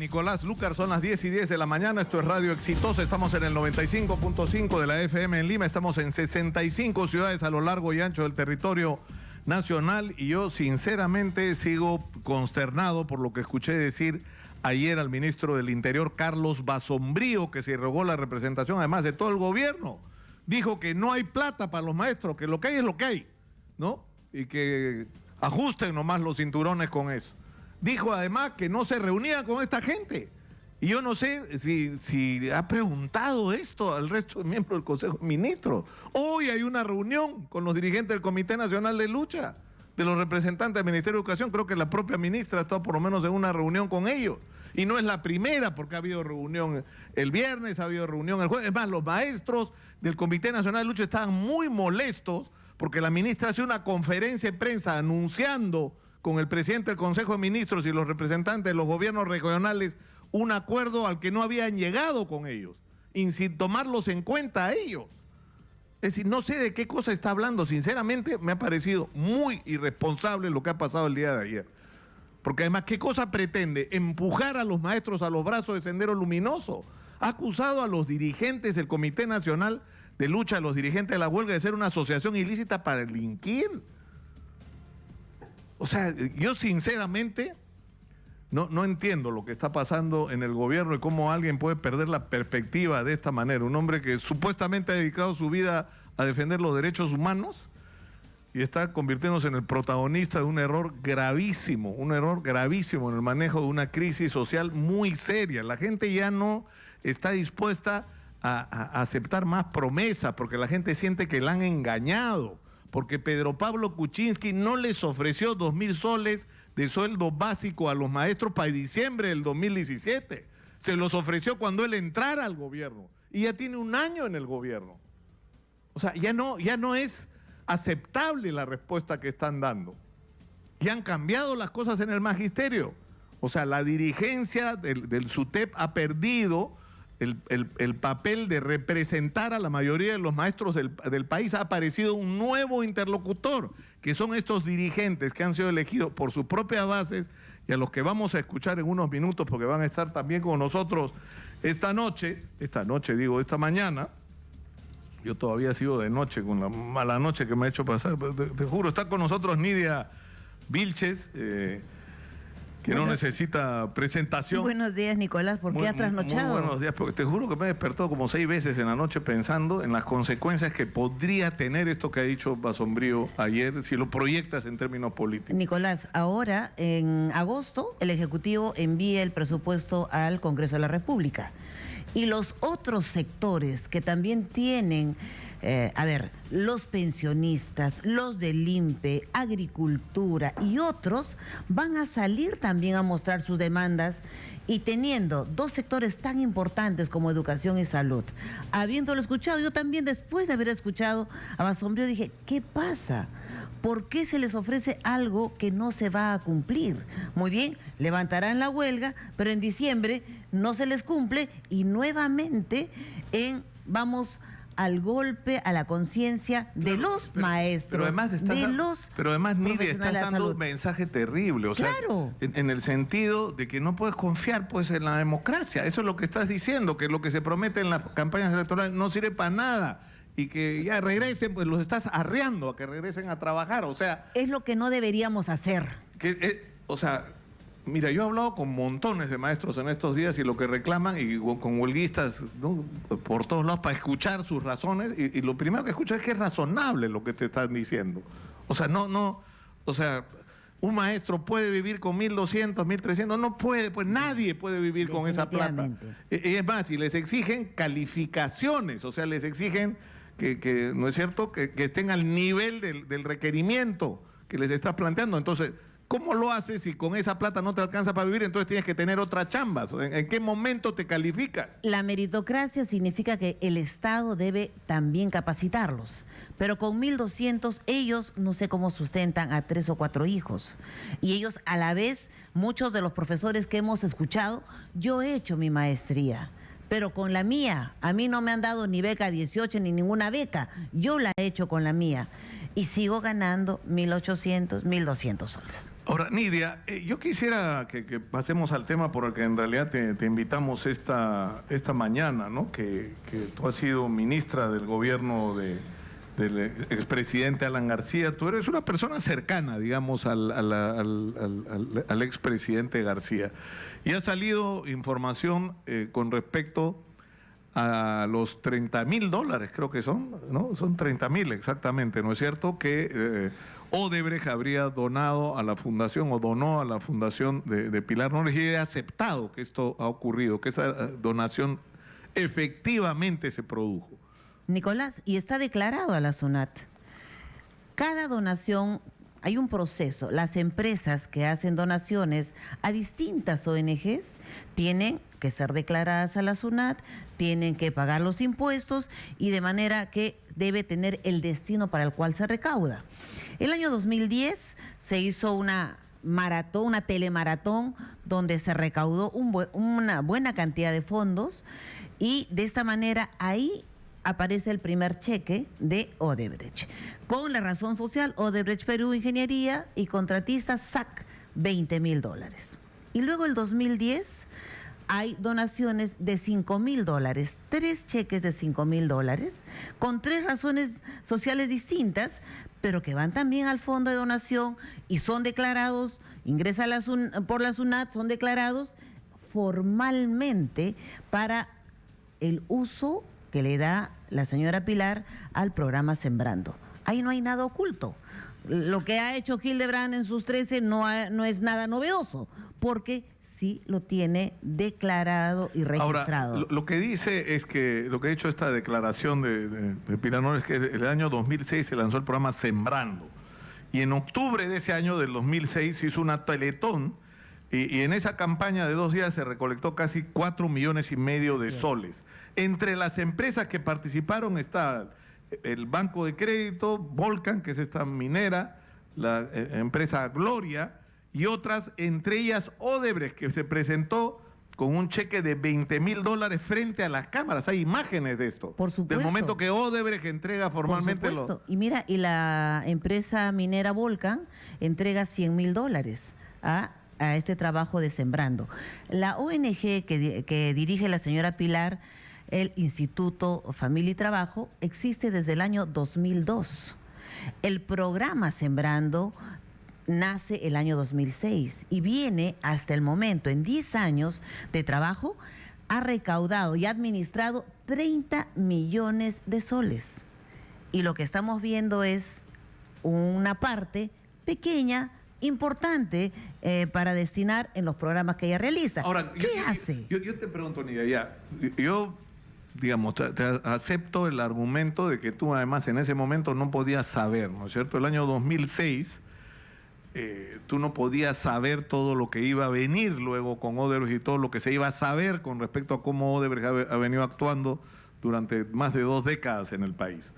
Nicolás Lucar, son las 10:10 de la mañana, esto es Radio Exitosa, estamos en el 95.5 de la FM en Lima, estamos en 65 ciudades a lo largo y ancho del territorio nacional y yo sinceramente sigo consternado por lo que escuché decir ayer al ministro del Interior, Carlos Basombrío, que se rogó la representación además de todo el gobierno. Dijo que no hay plata para los maestros, que lo que hay es lo que hay, ¿no? Y que ajusten nomás los cinturones con eso. Dijo además que no se reunía con esta gente. Y yo no sé si ha preguntado esto al resto de miembros del Consejo de Ministros. Hoy hay una reunión con los dirigentes del Comité Nacional de Lucha, de los representantes del Ministerio de Educación. Creo que la propia ministra ha estado por lo menos en una reunión con ellos. Y no es la primera, porque ha habido reunión el viernes, ha habido reunión el jueves. Es más, los maestros del Comité Nacional de Lucha estaban muy molestos porque la ministra hace una conferencia de prensa anunciando con el presidente del Consejo de Ministros y los representantes de los gobiernos regionales un acuerdo al que no habían llegado con ellos, y sin tomarlos en cuenta a ellos. Es decir, no sé de qué cosa está hablando. Sinceramente, me ha parecido muy irresponsable lo que ha pasado el día de ayer. Porque además, ¿qué cosa pretende? Empujar a los maestros a los brazos de Sendero Luminoso. Ha acusado a los dirigentes del Comité Nacional de Lucha, a los dirigentes de la huelga, de ser una asociación ilícita para delinquir. O sea, yo sinceramente no entiendo lo que está pasando en el gobierno y cómo alguien puede perder la perspectiva de esta manera. Un hombre que supuestamente ha dedicado su vida a defender los derechos humanos y está convirtiéndose en el protagonista de un error gravísimo en el manejo de una crisis social muy seria. La gente ya no está dispuesta a aceptar más promesas porque la gente siente que la han engañado. Porque Pedro Pablo Kuczynski no les ofreció 2.000 soles de sueldo básico a los maestros para diciembre del 2017. Se los ofreció cuando él entrara al gobierno. Y ya tiene un año en el gobierno. O sea, ya no es aceptable la respuesta que están dando. Y han cambiado las cosas en el magisterio. O sea, la dirigencia del SUTEP ha perdido el papel de representar a la mayoría de los maestros del país. Ha aparecido un nuevo interlocutor, que son estos dirigentes que han sido elegidos por sus propias bases y a los que vamos a escuchar en unos minutos porque van a estar también con nosotros esta mañana. Yo todavía sigo de noche con la mala noche que me ha hecho pasar. Te juro, está con nosotros Nidia Vilches, que no necesita presentación. Buenos días, Nicolás. ¿Por qué has trasnochado? Muy buenos días, porque te juro que me he despertado como 6 veces en la noche pensando en las consecuencias que podría tener esto que ha dicho Basombrío ayer, si lo proyectas en términos políticos. Nicolás, ahora, en agosto, el Ejecutivo envía el presupuesto al Congreso de la República. Y los otros sectores que también tienen... los pensionistas, los del INPE, agricultura y otros van a salir también a mostrar sus demandas y teniendo dos sectores tan importantes como educación y salud. Habiéndolo escuchado, yo también después de haber escuchado a Basombrío dije, ¿qué pasa? ¿Por qué se les ofrece algo que no se va a cumplir? Muy bien, levantarán la huelga, pero en diciembre no se les cumple y nuevamente vamos al golpe a la conciencia de los maestros, pero además Nidia, estás dando un mensaje terrible, o sea, claro, en el sentido de que no puedes confiar pues en la democracia. Eso es lo que estás diciendo, que lo que se promete en las campañas electorales no sirve para nada y que ya regresen, pues los estás arreando a que regresen a trabajar, o sea... Es lo que no deberíamos hacer. Mira, yo he hablado con montones de maestros en estos días y lo que reclaman, y con huelguistas, ¿no?, por todos lados para escuchar sus razones, y lo primero que escucho es que es razonable lo que te están diciendo. O sea, un maestro puede vivir con 1.200, 1.300, no puede, pues nadie puede vivir con esa plata. Y es más, y les exigen calificaciones, o sea, les exigen que ¿no es cierto?, que estén al nivel del requerimiento que les estás planteando. Entonces, ¿cómo lo haces si con esa plata no te alcanza para vivir? Entonces tienes que tener otras chambas. ¿En qué momento te calificas? La meritocracia significa que el Estado debe también capacitarlos. Pero con 1.200 ellos no sé cómo sustentan a 3 o 4 hijos. Y ellos a la vez, muchos de los profesores que hemos escuchado, yo he hecho mi maestría. Pero con la mía, a mí no me han dado ni beca 18 ni ninguna beca. Yo la he hecho con la mía. y sigo ganando 1.800, 1.200 soles. Ahora, Nidia, yo quisiera que pasemos al tema por el que en realidad te invitamos esta mañana, ¿no? Que tú has sido ministra del gobierno del expresidente Alan García. Tú eres una persona cercana, digamos, al expresidente García. Y ha salido información con respecto a los $30.000, creo que son, ¿no? Son 30.000 exactamente, ¿no es cierto? Que Odebrecht habría donado a la fundación o donó a la fundación de Pilar Nores, y he aceptado que esto ha ocurrido, que esa donación efectivamente se produjo. Nicolás, y está declarado a la SUNAT. Cada donación, hay un proceso. Las empresas que hacen donaciones a distintas ONGs tienen que ser declaradas a la SUNAT, tienen que pagar los impuestos y de manera que debe tener el destino para el cual se recauda. El año 2010 se hizo una maratón, una telemaratón, donde se recaudó una buena cantidad de fondos y de esta manera ahí aparece el primer cheque de Odebrecht. Con la razón social, Odebrecht Perú Ingeniería y contratista SAC, $20.000. Y luego el 2010 hay donaciones de $5.000, 3 cheques de $5.000, con 3 razones sociales distintas, pero que van también al fondo de donación y son declarados, ingresa por la SUNAT, son declarados formalmente para el uso que le da la señora Pilar al programa Sembrando. Ahí no hay nada oculto. Lo que ha hecho Hildebrand en sus 13 no es nada novedoso, porque sí lo tiene declarado y registrado. Ahora, lo que dice es que lo que ha hecho esta declaración de Pilar Nores es que en el año 2006 se lanzó el programa Sembrando. Y en octubre de ese año, del 2006, se hizo una teletón y en esa campaña de 2 días se recolectó casi 4,5 millones de soles. Entre las empresas que participaron está el Banco de Crédito, Volcan, que es esta minera, la empresa Gloria y otras, entre ellas Odebrecht, que se presentó con un cheque de $20.000 frente a las cámaras. Hay imágenes de esto. Por supuesto. Del momento que Odebrecht entrega formalmente los... Y mira, y la empresa minera Volcan entrega $100.000 a este trabajo de Sembrando. La ONG que dirige la señora Pilar, el Instituto Familia y Trabajo, existe desde el año 2002. El programa Sembrando nace el año 2006 y viene hasta el momento, en 10 años de trabajo, ha recaudado y administrado 30 millones de soles. Y lo que estamos viendo es una parte pequeña, importante, para destinar en los programas que ella realiza. Ahora, ¿Qué hace? Yo te pregunto, Nidia, yo digamos, te acepto el argumento de que tú además en ese momento no podías saber, ¿no es cierto? El año 2006... tú no podías saber todo lo que iba a venir luego con Odebrecht y todo lo que se iba a saber con respecto a cómo Odebrecht ha venido actuando durante más de 2 décadas en el país.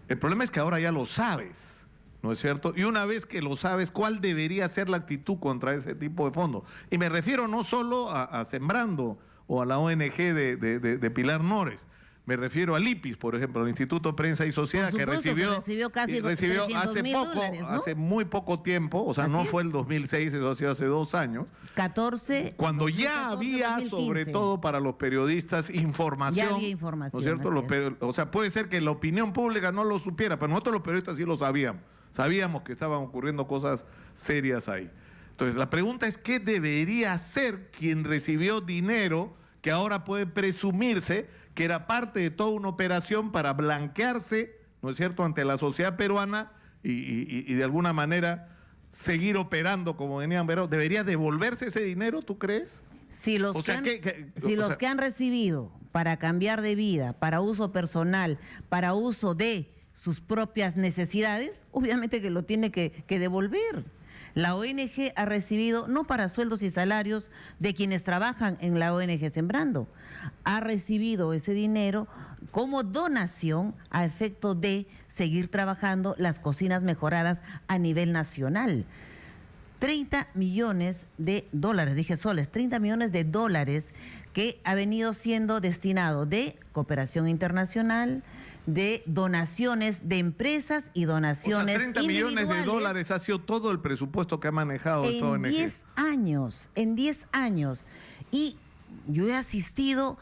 El problema es que ahora ya lo sabes, ¿no es cierto? Y una vez que lo sabes, ¿cuál debería ser la actitud contra ese tipo de fondos? Y me refiero no solo a Sembrando o a la ONG de Pilar Nores. Me refiero al IPIS, por ejemplo, al Instituto Prensa y Sociedad, que recibió casi $300.000, ¿no? hace muy poco tiempo, o sea, Así no es. fue el 2006, eso ha sido hace 2 años. 14. Cuando ya 2014, había, 2015. sobre todo para los periodistas, información. Ya había información, ¿No es cierto? O sea, puede ser que la opinión pública no lo supiera, pero nosotros los periodistas sí lo sabíamos. Sabíamos que estaban ocurriendo cosas serias ahí. Entonces, la pregunta es, ¿qué debería hacer quien recibió dinero que ahora puede presumirse que era parte de toda una operación para blanquearse, ¿no es cierto?, ante la sociedad peruana y de alguna manera seguir operando como venían ver? ¿Debería devolverse ese dinero, tú crees? Si los, O sea, que han recibido para cambiar de vida, para uso personal, para uso de sus propias necesidades, obviamente que lo tiene que devolver. La ONG ha recibido, no para sueldos y salarios de quienes trabajan en la ONG Sembrando, ha recibido ese dinero como donación a efecto de seguir trabajando las cocinas mejoradas a nivel nacional. 30 millones de dólares, dije soles, 30 millones de dólares que ha venido siendo destinado de cooperación internacional, de donaciones de empresas y donaciones individuales. 30 millones de dólares ha sido todo el presupuesto que ha manejado esta ONG. En 10 años. Y yo he asistido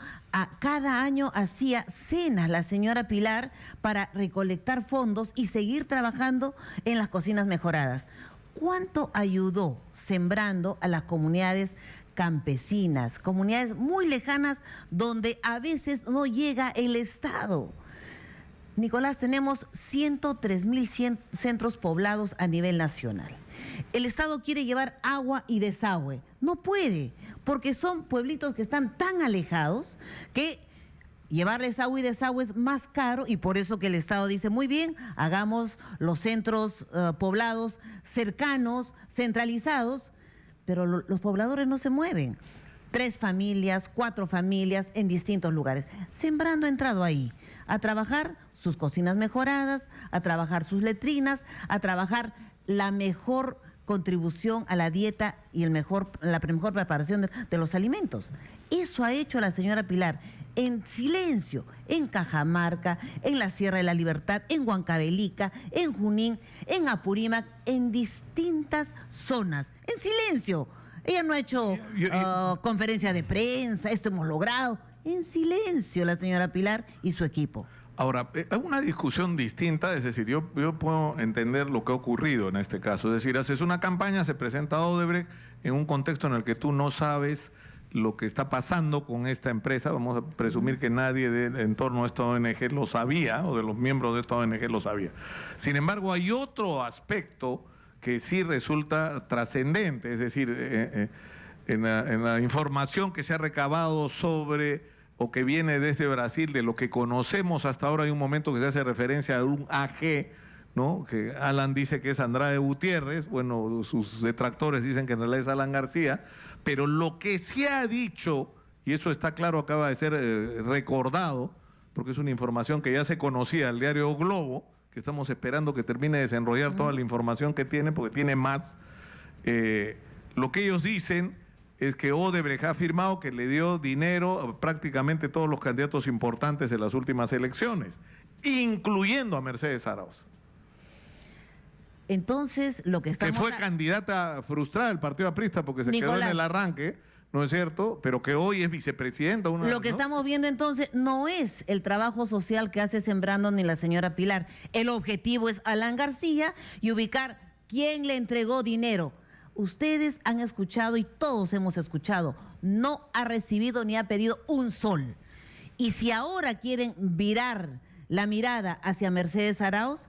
cada año hacía cenas la señora Pilar para recolectar fondos y seguir trabajando en las cocinas mejoradas. ¿Cuánto ayudó sembrando a las comunidades campesinas, comunidades muy lejanas donde a veces no llega el Estado? Nicolás, tenemos 103.000 centros poblados a nivel nacional. El Estado quiere llevar agua y desagüe. No puede, porque son pueblitos que están tan alejados que llevarles agua y desagüe es más caro, y por eso que el Estado dice, muy bien, hagamos los centros poblados cercanos, centralizados, pero los pobladores no se mueven. 3 familias, 4 familias en distintos lugares. Sembrando ha entrado ahí a trabajar sus cocinas mejoradas, a trabajar sus letrinas, a trabajar la mejor contribución a la dieta y la mejor preparación de los alimentos. Eso ha hecho la señora Pilar en silencio, en Cajamarca, en la Sierra de la Libertad, en Huancavelica, en Junín, en Apurímac, en distintas zonas, en silencio. Ella no ha hecho conferencia de prensa, esto hemos logrado. En silencio la señora Pilar y su equipo. Ahora, hay una discusión distinta, es decir, yo puedo entender lo que ha ocurrido en este caso. Es decir, haces una campaña, se presenta Odebrecht en un contexto en el que tú no sabes lo que está pasando con esta empresa. Vamos a presumir que nadie en torno a esta ONG lo sabía, o de los miembros de esta ONG lo sabía. Sin embargo, hay otro aspecto que sí resulta trascendente, es decir, en la información que se ha recabado sobre o que viene desde Brasil, de lo que conocemos hasta ahora. Hay un momento que se hace referencia a un AG, ¿no? Que Alan dice que es Andrade Gutiérrez, bueno, sus detractores dicen que en realidad es Alan García, pero lo que se ha dicho, y eso está claro, acaba de ser recordado, porque es una información que ya se conocía, el diario Globo, que estamos esperando que termine de desenrollar toda la información que tiene, porque tiene más. Lo que ellos dicen es que Odebrecht ha afirmado que le dio dinero a prácticamente todos los candidatos importantes de las últimas elecciones, incluyendo a Mercedes Arauz. Entonces, lo que estamos... Que fue candidata frustrada del Partido Aprista porque se quedó en el arranque, ¿no es cierto? Pero que hoy es vicepresidenta. Lo que estamos viendo entonces no es el trabajo social que hace Sembrando ni la señora Pilar. El objetivo es Alan García y ubicar quién le entregó dinero. Ustedes han escuchado y todos hemos escuchado, no ha recibido ni ha pedido un sol. Y si ahora quieren virar la mirada hacia Mercedes Arauz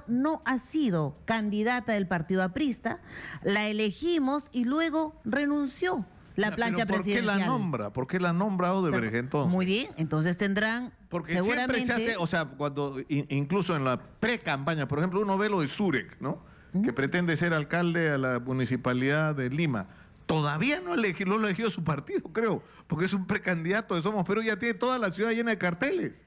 no ha sido candidata del Partido Aprista, la elegimos y luego renunció la plancha presidencial. ¿Por qué la nombra Odebrecht entonces? Muy bien, entonces tendrán porque seguramente... siempre se hace, o sea, cuando incluso en la pre-campaña, por ejemplo, uno ve lo de Zurek, ¿no? Que pretende ser alcalde a la municipalidad de Lima. Todavía no lo ha elegido su partido, creo, porque es un precandidato de Somos Perú, ya tiene toda la ciudad llena de carteles.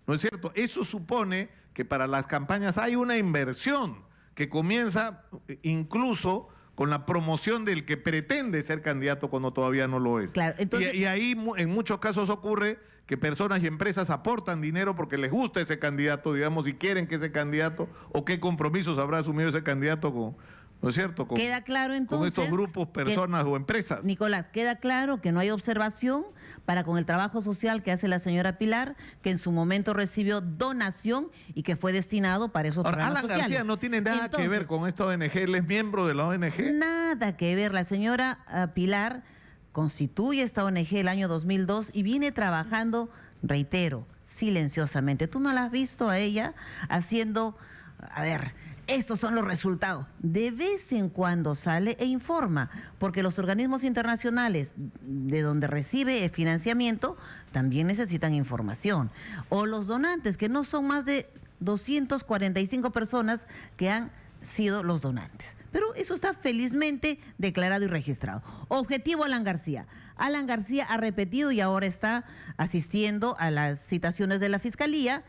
¿No es cierto? Eso supone que para las campañas hay una inversión que comienza incluso con la promoción del que pretende ser candidato cuando todavía no lo es. Claro, entonces... y ahí en muchos casos ocurre que personas y empresas aportan dinero porque les gusta ese candidato, digamos, y quieren que ese candidato, o qué compromisos habrá asumido ese candidato con, ¿no es cierto? Queda claro entonces... Con estos grupos, personas o empresas. Nicolás, queda claro que no hay observación para con el trabajo social que hace la señora Pilar, que en su momento recibió donación y que fue destinado para esos programas sociales. Alan García no tiene nada que ver con esta ONG, él es miembro de la ONG. Nada que ver, la señora Pilar constituye esta ONG el año 2002 y viene trabajando, reitero, silenciosamente. ¿Tú no la has visto a ella haciendo, a ver, estos son los resultados? De vez en cuando sale e informa, porque los organismos internacionales de donde recibe financiamiento también necesitan información. O los donantes, que no son más de 245 personas que han sido los donantes. Pero eso está felizmente declarado y registrado. Objetivo Alan García. Alan García ha repetido y ahora está asistiendo a las citaciones de la Fiscalía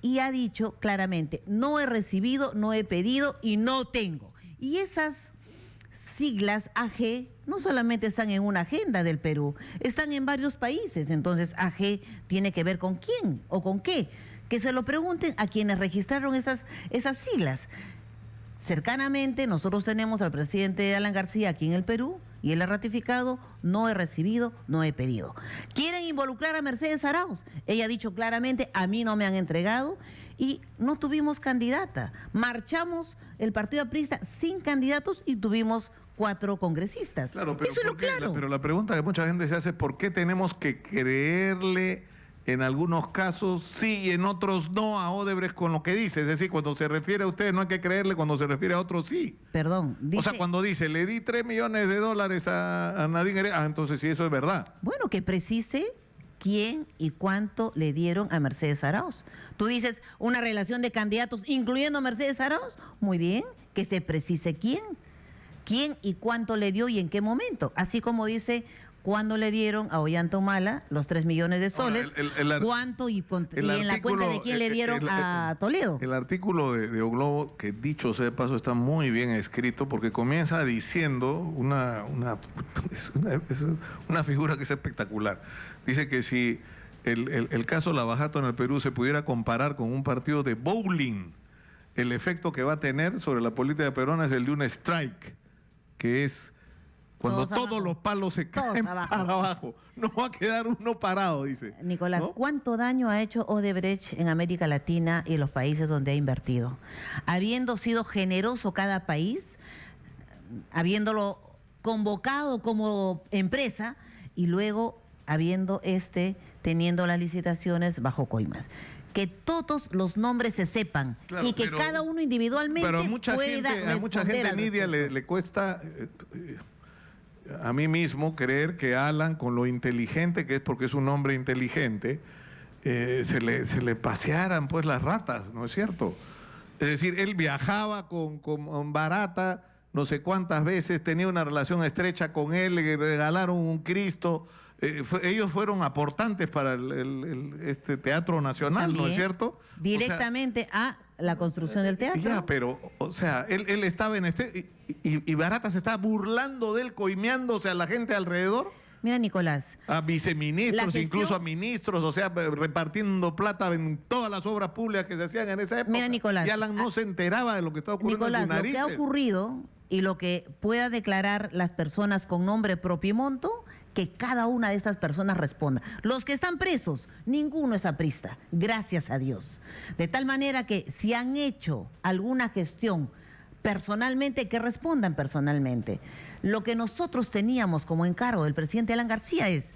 y ha dicho claramente, no he recibido, no he pedido y no tengo. Y esas siglas AG no solamente están en una agenda del Perú, están en varios países. Entonces, AG tiene que ver con quién o con qué. Que se lo pregunten a quienes registraron esas siglas. Cercanamente, nosotros tenemos al presidente Alan García aquí en el Perú y él ha ratificado: no he recibido, no he pedido. ¿Quieren involucrar a Mercedes Arauz? Ella ha dicho claramente: a mí no me han entregado, y no tuvimos candidata. Marchamos el partido aprista sin candidatos y tuvimos 4 congresistas. Claro, pero, eso es lo claro. pero la pregunta que mucha gente se hace es: ¿por qué tenemos que creerle en algunos casos sí y en otros no a Odebrecht con lo que dice? Es decir, cuando se refiere a ustedes no hay que creerle, cuando se refiere a otros sí. Perdón. O sea, cuando dice, le di $3 millones a Nadine Heredia, entonces sí, eso es verdad. Bueno, que precise quién y cuánto le dieron a Mercedes Arauz. Tú dices una relación de candidatos incluyendo a Mercedes Arauz. Muy bien, que se precise quién y cuánto le dio y en qué momento. Así como dice cuándo le dieron a Ollanta Humala los 3 millones de soles, cuánto y en la cuenta de quién le dieron a Toledo. El artículo de O Globo, que dicho sea de paso, está muy bien escrito, porque comienza diciendo una figura que es espectacular. Dice que si el caso Lavajato en el Perú se pudiera comparar con un partido de bowling, el efecto que va a tener sobre la política peruana es el de un strike, que es cuando todos los palos se caen para abajo. No va a quedar uno parado, dice. Nicolás, ¿no? ¿Cuánto daño ha hecho Odebrecht en América Latina y en los países donde ha invertido? Habiendo sido generoso cada país, habiéndolo convocado como empresa y luego habiendo teniendo las licitaciones bajo coimas. Que todos los nombres se sepan, claro, y que cada uno individualmente pueda responder. A mucha gente, Nidia, le cuesta... a mí mismo creer que Alan, con lo inteligente que es, porque es un hombre inteligente, se le pasearan pues las ratas, ¿no es cierto? Es decir, él viajaba con Barata no sé cuántas veces, tenía una relación estrecha con él, le regalaron un Cristo. Ellos fueron aportantes para este Teatro Nacional, también, ¿no es cierto? Directamente, o sea, a la construcción del teatro. Ya, pero, o sea, él estaba en y Barata se está burlando de él, coimeándose a la gente alrededor. Mira, Nicolás. A viceministros, incluso a ministros, o sea, repartiendo plata en todas las obras públicas que se hacían en esa época. Mira, Nicolás. Y Alan no se enteraba de lo que estaba ocurriendo en sus narices. Lo que ha ocurrido y lo que pueda declarar las personas con nombre propio y monto, que cada una de estas personas responda. Los que están presos, ninguno es aprista, gracias a Dios. De tal manera que si han hecho alguna gestión personalmente, que respondan personalmente. Lo que nosotros teníamos como encargo del presidente Alan García es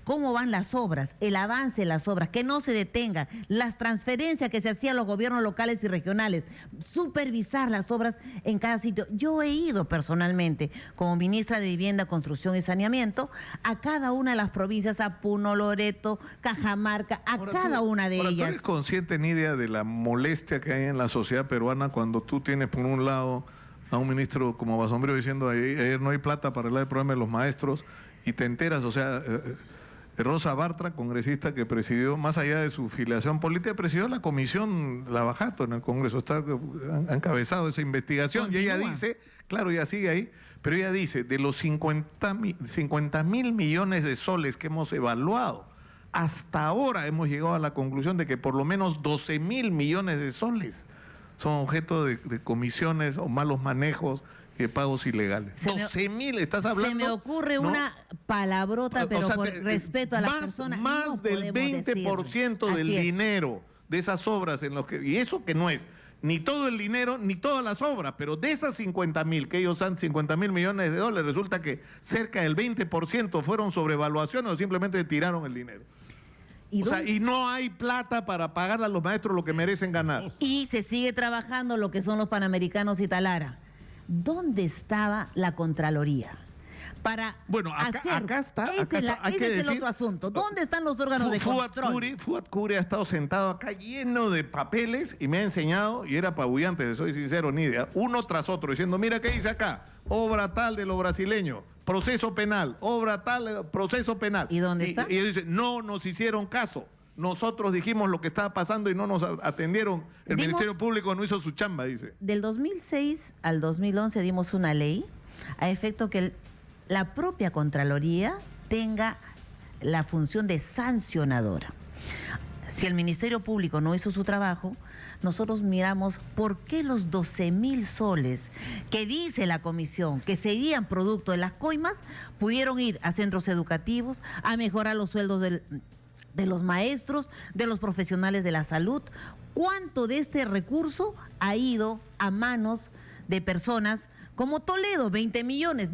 cómo van las obras, el avance de las obras, que no se detengan, las transferencias que se hacían a los gobiernos locales y regionales, supervisar las obras en cada sitio. Yo he ido personalmente como ministra de Vivienda, Construcción y Saneamiento a cada una de las provincias, a Puno, Loreto, Cajamarca, cada una de ellas. ¿Tú eres consciente, Nidia, de la molestia que hay en la sociedad peruana cuando tú tienes por un lado a un ministro como Basombrío diciendo ayer no hay plata para arreglar el problema de los maestros, y te enteras, o sea... Rosa Bartra, congresista que presidió, más allá de su filiación política, presidió la comisión Lavajato en el Congreso, ha encabezado esa investigación. Continúa. Y ella dice, claro, ella sigue ahí, pero ella dice, de los 50.000 millones de soles que hemos evaluado, hasta ahora hemos llegado a la conclusión de que por lo menos 12.000 millones de soles son objeto de comisiones o malos manejos, pagos ilegales. 12.000, estás hablando. Se me ocurre, ¿no?, una palabrota, pero, o sea, por respeto a las personas. Más no del 20% del dinero de esas obras en los que, y eso que no es ni todo el dinero ni todas las obras, pero de esas 50.000, que ellos han 50.000 millones de dólares, resulta que cerca del 20% fueron sobrevaluaciones o simplemente tiraron el dinero. Y no hay plata para pagarle a los maestros lo que merecen ganar. Y se sigue trabajando lo que son los Panamericanos y Talara. ¿Dónde estaba la Contraloría? Bueno, acá está. Ese es el otro asunto. ¿Dónde están los órganos de control? Fuad Curi ha estado sentado acá lleno de papeles y me ha enseñado, y era apabullante, soy sincero, Nidia, uno tras otro, diciendo, mira qué dice acá, obra tal de lo brasileño, proceso penal, obra tal, proceso penal. ¿Y dónde está? Y ellos dicen, no nos hicieron caso. Nosotros dijimos lo que estaba pasando y no nos atendieron. El Ministerio Público no hizo su chamba, dice. Del 2006 al 2011 dimos una ley a efecto que la propia Contraloría tenga la función de sancionadora. Si el Ministerio Público no hizo su trabajo, nosotros miramos por qué los 12.000 soles que dice la comisión que serían producto de las coimas pudieron ir a centros educativos, a mejorar los sueldos de los maestros, de los profesionales de la salud. ¿Cuánto de este recurso ha ido a manos de personas como Toledo? 20 millones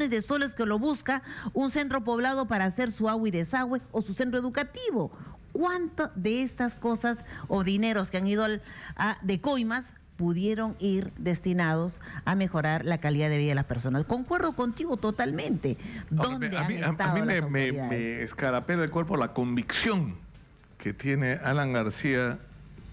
de soles que lo busca un centro poblado para hacer su agua y desagüe o su centro educativo. ¿Cuánto de estas cosas o dineros que han ido de coimas pudieron ir destinados a mejorar la calidad de vida de las personas? Concuerdo contigo totalmente. ¿Dónde han estado a mí las me autoridades? escarapela el cuerpo la convicción que tiene Alan García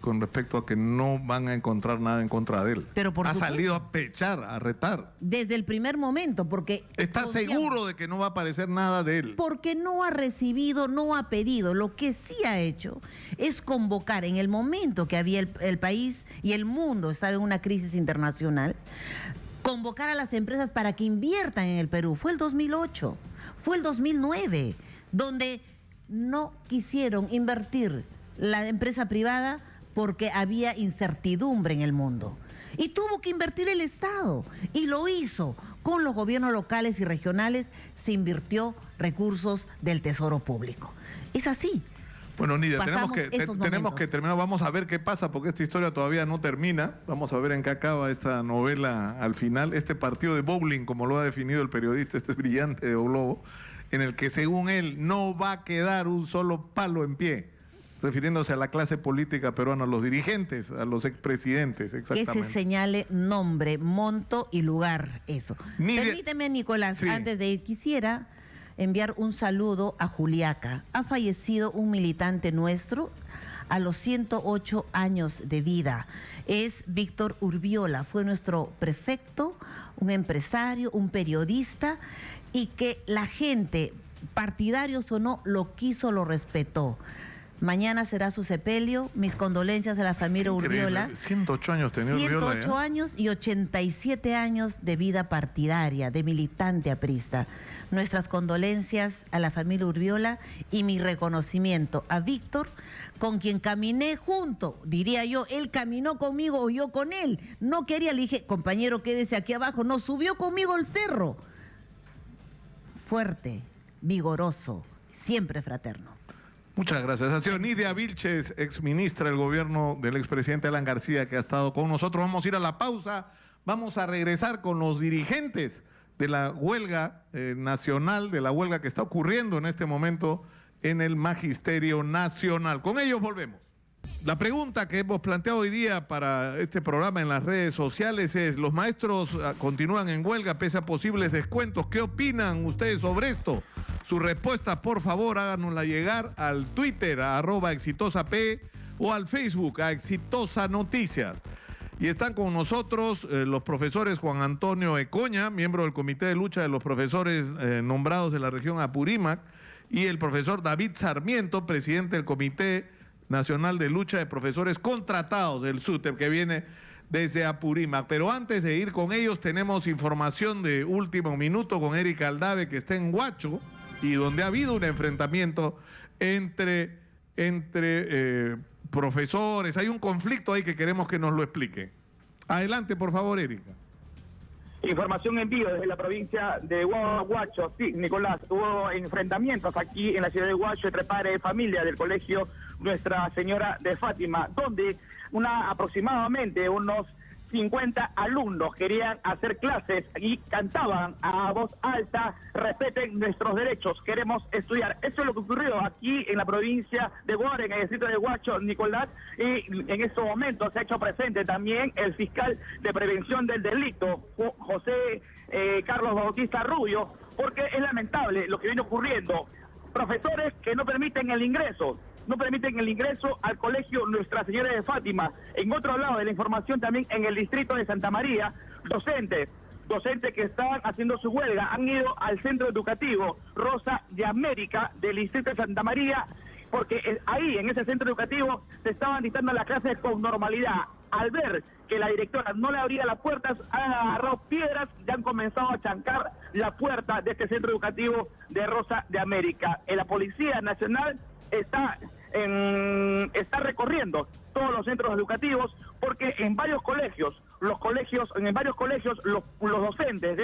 con respecto a que no van a encontrar nada en contra de él. Pero por ha supuesto, salido a pechar, a retar. desde el primer momento, porque... ¿Está seguro de que no va a aparecer nada de él? Porque no ha recibido, no ha pedido. Lo que sí ha hecho es convocar en el momento que había el país y el mundo estaba en una crisis internacional, convocar a las empresas para que inviertan en el Perú. Fue el 2008, fue el 2009, donde no quisieron invertir la empresa privada porque había incertidumbre en el mundo. Y tuvo que invertir el Estado, y lo hizo. Con los gobiernos locales y regionales se invirtió recursos del Tesoro Público. Es así. Bueno, Nidia, Pasamos tenemos momentos. que terminar. Vamos a ver qué pasa, porque esta historia todavía no termina. Vamos a ver en qué acaba esta novela al final. Este partido de bowling, como lo ha definido el periodista, este brillante de Globo, en el que según él no va a quedar un solo palo en pie, refiriéndose a la clase política peruana, a los dirigentes, a los expresidentes, exactamente. Que se señale nombre, monto y lugar, eso. Nidia, permíteme, Nicolás, sí. Antes de ir, quisiera enviar un saludo a Juliaca. Ha fallecido un militante nuestro a los 108 años de vida. Es Víctor Urbiola, fue nuestro prefecto, un empresario, un periodista, y que la gente, partidarios o no, lo quiso, lo respetó. Mañana será su sepelio. Mis condolencias a la familia Urbiola. 108 años tenía Urbiola. 108 años y 87 años de vida partidaria, de militante aprista. Nuestras condolencias a la familia Urbiola y mi reconocimiento a Víctor, con quien caminé junto, diría yo. Él caminó conmigo o yo con él. No quería, le dije, compañero, quédese aquí abajo. No, subió conmigo el cerro. Fuerte, vigoroso, siempre fraterno. Muchas gracias. Ha sido Nidia Vilches, exministra del gobierno del expresidente Alan García, que ha estado con nosotros. Vamos a ir a la pausa. Vamos a regresar con los dirigentes de la huelga nacional, de la huelga que está ocurriendo en este momento en el Magisterio Nacional. Con ellos volvemos. La pregunta que hemos planteado hoy día para este programa en las redes sociales es: los maestros continúan en huelga pese a posibles descuentos. ¿Qué opinan ustedes sobre esto? Su respuesta, por favor, háganosla llegar al Twitter, a @exitosap, o al Facebook, a Exitosa Noticias. Y están con nosotros los profesores Juan Antonio Ecoña, miembro del Comité de Lucha de los Profesores nombrados de la región Apurímac, y el profesor David Sarmiento, presidente del Comité Nacional de Lucha de Profesores Contratados del SUTEP, que viene desde Apurímac. Pero antes de ir con ellos, tenemos información de último minuto con Erika Aldave, que está en Huacho, y donde ha habido un enfrentamiento entre profesores. Hay un conflicto ahí que queremos que nos lo explique. Adelante, por favor, Erika. Información en vivo desde la provincia de Huacho. Sí, Nicolás, hubo enfrentamientos aquí en la ciudad de Huacho entre padres de familia del colegio Nuestra Señora de Fátima, donde aproximadamente unos 50 alumnos querían hacer clases y cantaban a voz alta: respeten nuestros derechos, queremos estudiar. Eso es lo que ocurrió aquí en la provincia de Guara, en el distrito de Huacho, Nicolás, y en estos momentos se ha hecho presente también el fiscal de prevención del delito, José Carlos Bautista Rubio, porque es lamentable lo que viene ocurriendo. Profesores que no permiten el ingreso al colegio Nuestra Señora de Fátima. En otro lado de la información, también en el distrito de Santa María, docentes que están haciendo su huelga han ido al centro educativo Rosa de América del distrito de Santa María, porque ahí, en ese centro educativo, se estaban dictando las clases con normalidad. al ver que la directora no le abría las puertas, han agarrado piedras y han comenzado a chancar la puerta de este centro educativo de Rosa de América. La Policía Nacional está recorriendo todos los centros educativos porque en varios colegios, los docentes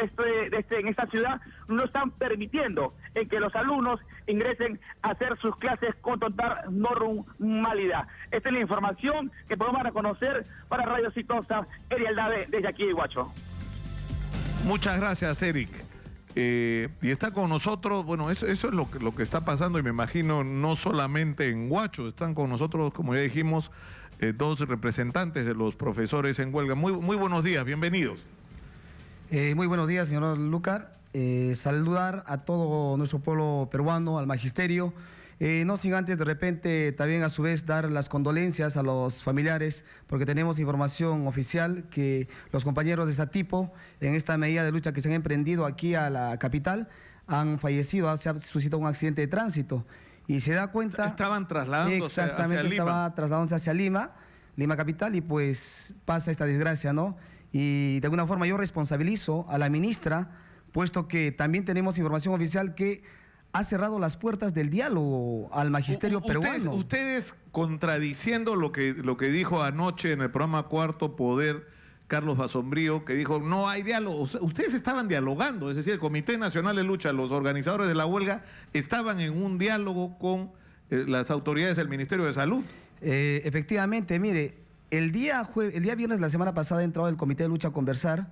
en esta ciudad no están permitiendo en que los alumnos ingresen a hacer sus clases con total normalidad. Esta es la información que podemos reconocer para Radio Exitosa, Eriel Dave, desde aquí de Huacho. Muchas gracias, Eric. Y está con nosotros, bueno, eso es lo que está pasando, y me imagino no solamente en Huacho, están con nosotros, como ya dijimos, dos representantes de los profesores en huelga. Muy buenos días, bienvenidos. Muy buenos días, señor Lucar. Saludar a todo nuestro pueblo peruano, al magisterio. No sin antes, de repente, también a su vez dar las condolencias a los familiares, porque tenemos información oficial que los compañeros de Satipo, en esta medida de lucha que se han emprendido aquí a la capital, han fallecido, se ha suscitado un accidente de tránsito. Y se da cuenta... Estaban trasladándose exactamente, hacia Lima. estaba trasladándose hacia Lima capital, y pues pasa esta desgracia, ¿no? Y de alguna forma yo responsabilizo a la ministra, puesto que también tenemos información oficial que ha cerrado las puertas del diálogo al magisterio peruano. Ustedes contradiciendo lo que dijo anoche en el programa Cuarto Poder Carlos Basombrío, que dijo no hay diálogo. Ustedes estaban dialogando, es decir, el Comité Nacional de Lucha, los organizadores de la huelga, estaban en un diálogo con las autoridades del Ministerio de Salud. Efectivamente, mire, el día viernes de la semana pasada entró el Comité de Lucha a conversar,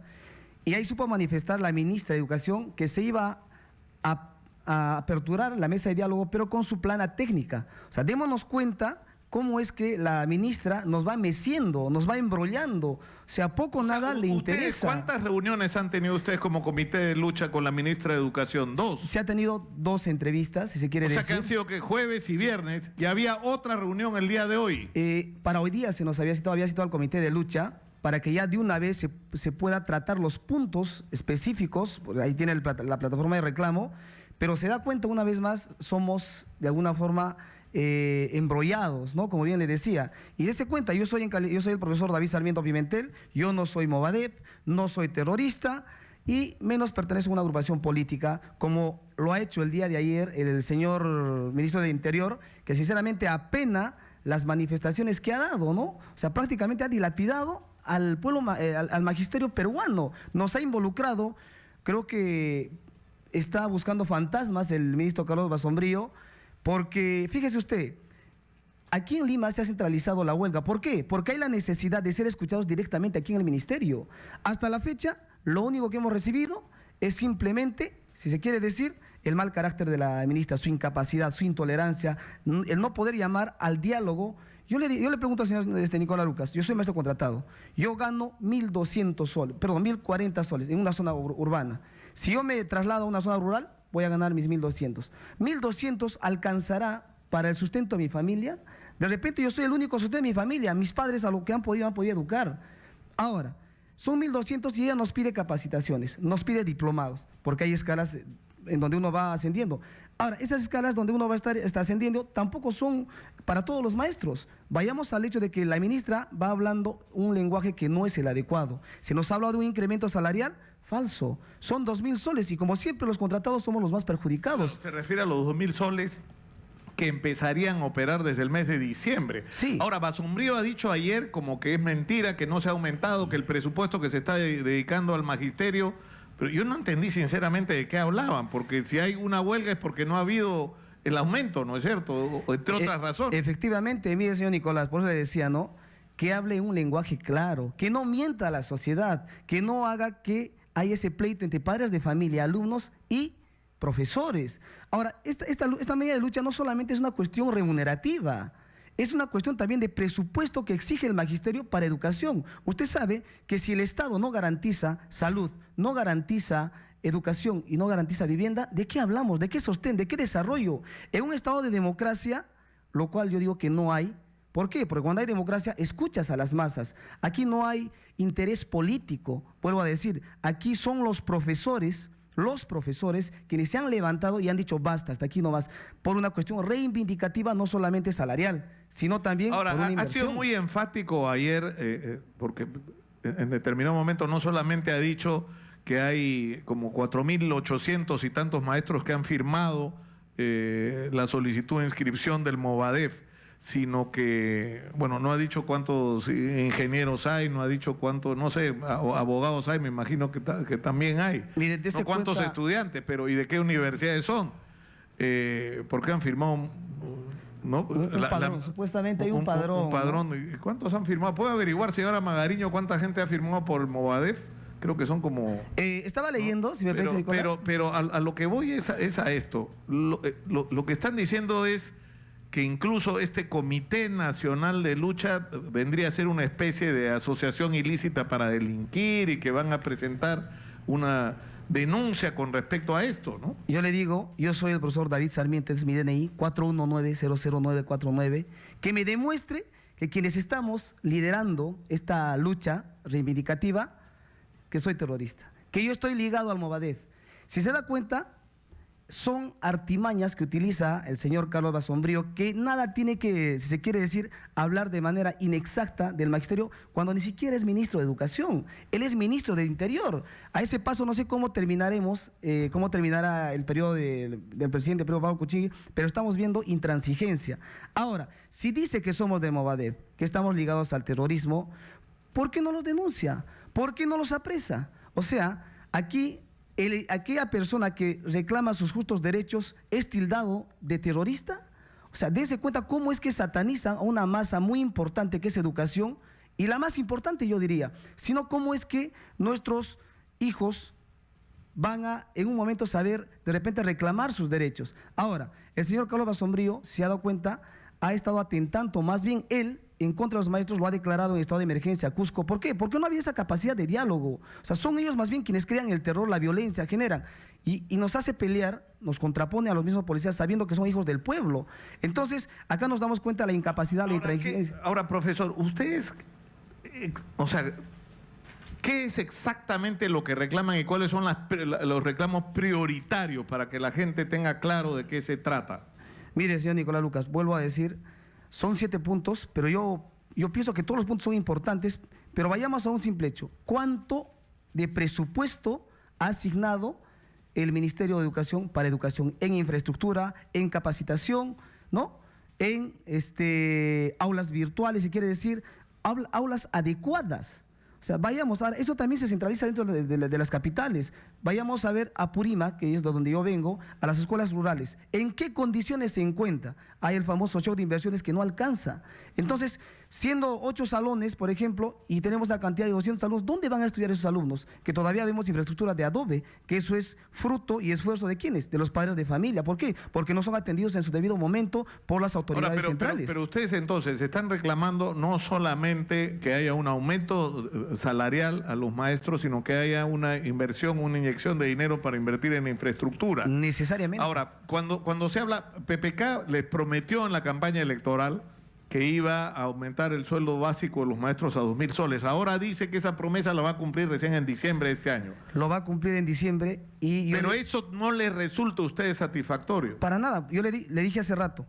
y ahí supo manifestar la ministra de Educación que se iba a aperturar la mesa de diálogo, pero con su plana técnica. O sea, démonos cuenta cómo es que la ministra nos va meciendo, nos va embrollando. O sea, poco nada le interesa. ¿Cuántas reuniones han tenido ustedes como Comité de Lucha con la ministra de Educación? ¿Dos? Se ha tenido 2 entrevistas, si se quiere decir. O sea, que han sido que jueves y viernes, y había otra reunión el día de hoy. Para hoy día se nos había citado al Comité de Lucha, para que ya de una vez se pueda tratar los puntos específicos. Ahí tiene la plataforma de reclamo. Pero se da cuenta, una vez más, somos de alguna forma embrollados, ¿no? Como bien le decía. Y dése cuenta, yo soy el profesor David Sarmiento Pimentel, yo no soy Movadep, no soy terrorista, y menos pertenezco a una agrupación política, como lo ha hecho el día de ayer el señor ministro del Interior, que sinceramente apena las manifestaciones que ha dado, ¿no? O sea, prácticamente ha dilapidado al pueblo, al magisterio peruano. Nos ha involucrado, creo que está buscando fantasmas el ministro Carlos Basombrío, porque fíjese usted, aquí en Lima se ha centralizado la huelga. ¿Por qué? Porque hay la necesidad de ser escuchados directamente aquí en el ministerio. Hasta la fecha, lo único que hemos recibido es simplemente, si se quiere decir, el mal carácter de la ministra, su incapacidad, su intolerancia, el no poder llamar al diálogo. Yo le pregunto al señor Nicolás Lucas, yo soy maestro contratado, yo gano 1.200 soles, perdón, 1.040 soles en una zona urbana. Si yo me traslado a una zona rural, voy a ganar mis 1.200. 1.200 alcanzará para el sustento de mi familia. De repente yo soy el único sustento de mi familia. Mis padres a lo que han podido educar. Ahora, son 1.200 y ella nos pide capacitaciones, nos pide diplomados, porque hay escalas en donde uno va ascendiendo. Ahora, esas escalas donde uno va a está ascendiendo tampoco son para todos los maestros. Vayamos al hecho de que la ministra va hablando un lenguaje que no es el adecuado. Se nos habla de un incremento salarial. Falso, son 2.000 soles, y como siempre los contratados somos los más perjudicados. Se refiere a los 2.000 soles que empezarían a operar desde el mes de diciembre. Sí. Ahora, Basombrío ha dicho ayer como que es mentira, que no se ha aumentado, que el presupuesto que se está dedicando al magisterio, pero yo no entendí sinceramente de qué hablaban, porque si hay una huelga es porque no ha habido el aumento, ¿no es cierto? O entre otras razones. Efectivamente, mire, señor Nicolás, por eso le decía, ¿no? Que hable un lenguaje claro, que no mienta a la sociedad, que no haga que hay ese pleito entre padres de familia, alumnos y profesores. Ahora, esta medida de lucha no solamente es una cuestión remunerativa, es una cuestión también de presupuesto que exige el magisterio para educación. Usted sabe que si el Estado no garantiza salud, no garantiza educación y no garantiza vivienda, ¿de qué hablamos? ¿De qué sostén? ¿De qué desarrollo? En un Estado de democracia, lo cual yo digo que no hay. ¿Por qué? Porque cuando hay democracia escuchas a las masas. Aquí no hay interés político, vuelvo a decir, aquí son los profesores los profesores, quienes se han levantado y han dicho basta, hasta aquí no más, por una cuestión reivindicativa, no solamente salarial, sino también Ahora, por una ha inversión. sido muy enfático ayer, porque en determinado momento no solamente ha dicho que hay como 4.800 y tantos maestros que han firmado la solicitud de inscripción del Movadef, sino que, bueno, no ha dicho cuántos ingenieros hay, no ha dicho cuántos, no sé, abogados hay, me imagino que también hay. Mire, dese no cuántos cuenta, estudiantes, pero ¿y de qué universidades son? Porque han firmado... ¿no? un padrón, supuestamente hay un padrón. Un padrón. ¿No? ¿Y cuántos han firmado? ¿Puede averiguar, señora Magariño, cuánta gente ha firmado por el Movadef? Creo que son como... estaba leyendo, si me permite, Nicolás. Pero a lo que voy es a esto. Lo que están diciendo es que incluso este Comité Nacional de Lucha vendría a ser una especie de asociación ilícita para delinquir y que van a presentar una denuncia con respecto a esto, ¿no? Yo le digo, yo soy el profesor David Sarmiento, es mi DNI, 419-00949, que me demuestre que quienes estamos liderando esta lucha reivindicativa, que soy terrorista, que yo estoy ligado al Movadef. Si se da cuenta, son artimañas que utiliza el señor Carlos Basombrío, que nada tiene que, si se quiere decir, hablar de manera inexacta del magisterio, cuando ni siquiera es ministro de Educación, él es ministro de Interior. A ese paso no sé cómo terminaremos, cómo terminará el periodo del presidente Pedro Pablo Kuczynski, pero estamos viendo intransigencia. Ahora, si dice que somos de Movadef, que estamos ligados al terrorismo, ¿por qué no los denuncia? ¿Por qué no los apresa? O sea, aquí aquella persona que reclama sus justos derechos es tildado de terrorista. O sea, dése cuenta cómo es que satanizan a una masa muy importante que es educación, y la más importante yo diría, sino cómo es que nuestros hijos van a en un momento saber de repente reclamar sus derechos. Ahora, el señor Carlos Basombrío se ha dado cuenta, ha estado atentando, más bien él, en contra de los maestros, lo ha declarado en estado de emergencia Cusco. ¿Por qué? Porque no había esa capacidad de diálogo. O sea, son ellos más bien quienes crean el terror, la violencia, generan. Y nos hace pelear, nos contrapone a los mismos policías sabiendo que son hijos del pueblo. Entonces, acá nos damos cuenta de la incapacidad, la intransigencia. Ahora, profesor, ustedes, o sea, ¿qué es exactamente lo que reclaman y cuáles son los reclamos prioritarios para que la gente tenga claro de qué se trata? Mire, señor Nicolás Lucas, vuelvo a decir, son 7 puntos, pero yo pienso que todos los puntos son importantes, pero vayamos a un simple hecho. ¿Cuánto de presupuesto ha asignado el Ministerio de Educación para educación en infraestructura, en capacitación, ¿no? En aulas virtuales, si quiere decir, aulas adecuadas? O sea, vayamos a ver, eso también se centraliza dentro de las capitales. Vayamos a ver a Purima, que es de donde yo vengo, a las escuelas rurales. ¿En qué condiciones se encuentra? Hay el famoso shock de inversiones que no alcanza. Entonces, siendo 8 salones, por ejemplo, y tenemos la cantidad de 200 alumnos, ¿dónde van a estudiar esos alumnos? Que todavía vemos infraestructura de adobe, que eso es fruto y esfuerzo ¿de quiénes? De los padres de familia. ¿Por qué? Porque no son atendidos en su debido momento por las autoridades centrales. Pero ustedes entonces están reclamando no solamente que haya un aumento salarial a los maestros, sino que haya una inversión, una inyección de dinero para invertir en infraestructura. Necesariamente. Ahora, cuando se habla, PPK les prometió en la campaña electoral que iba a aumentar el sueldo básico de los maestros a 2.000 soles. Ahora dice que esa promesa la va a cumplir recién en diciembre de este año. Lo va a cumplir en diciembre y... Pero eso no le resulta a ustedes satisfactorio. Para nada, yo le dije hace rato,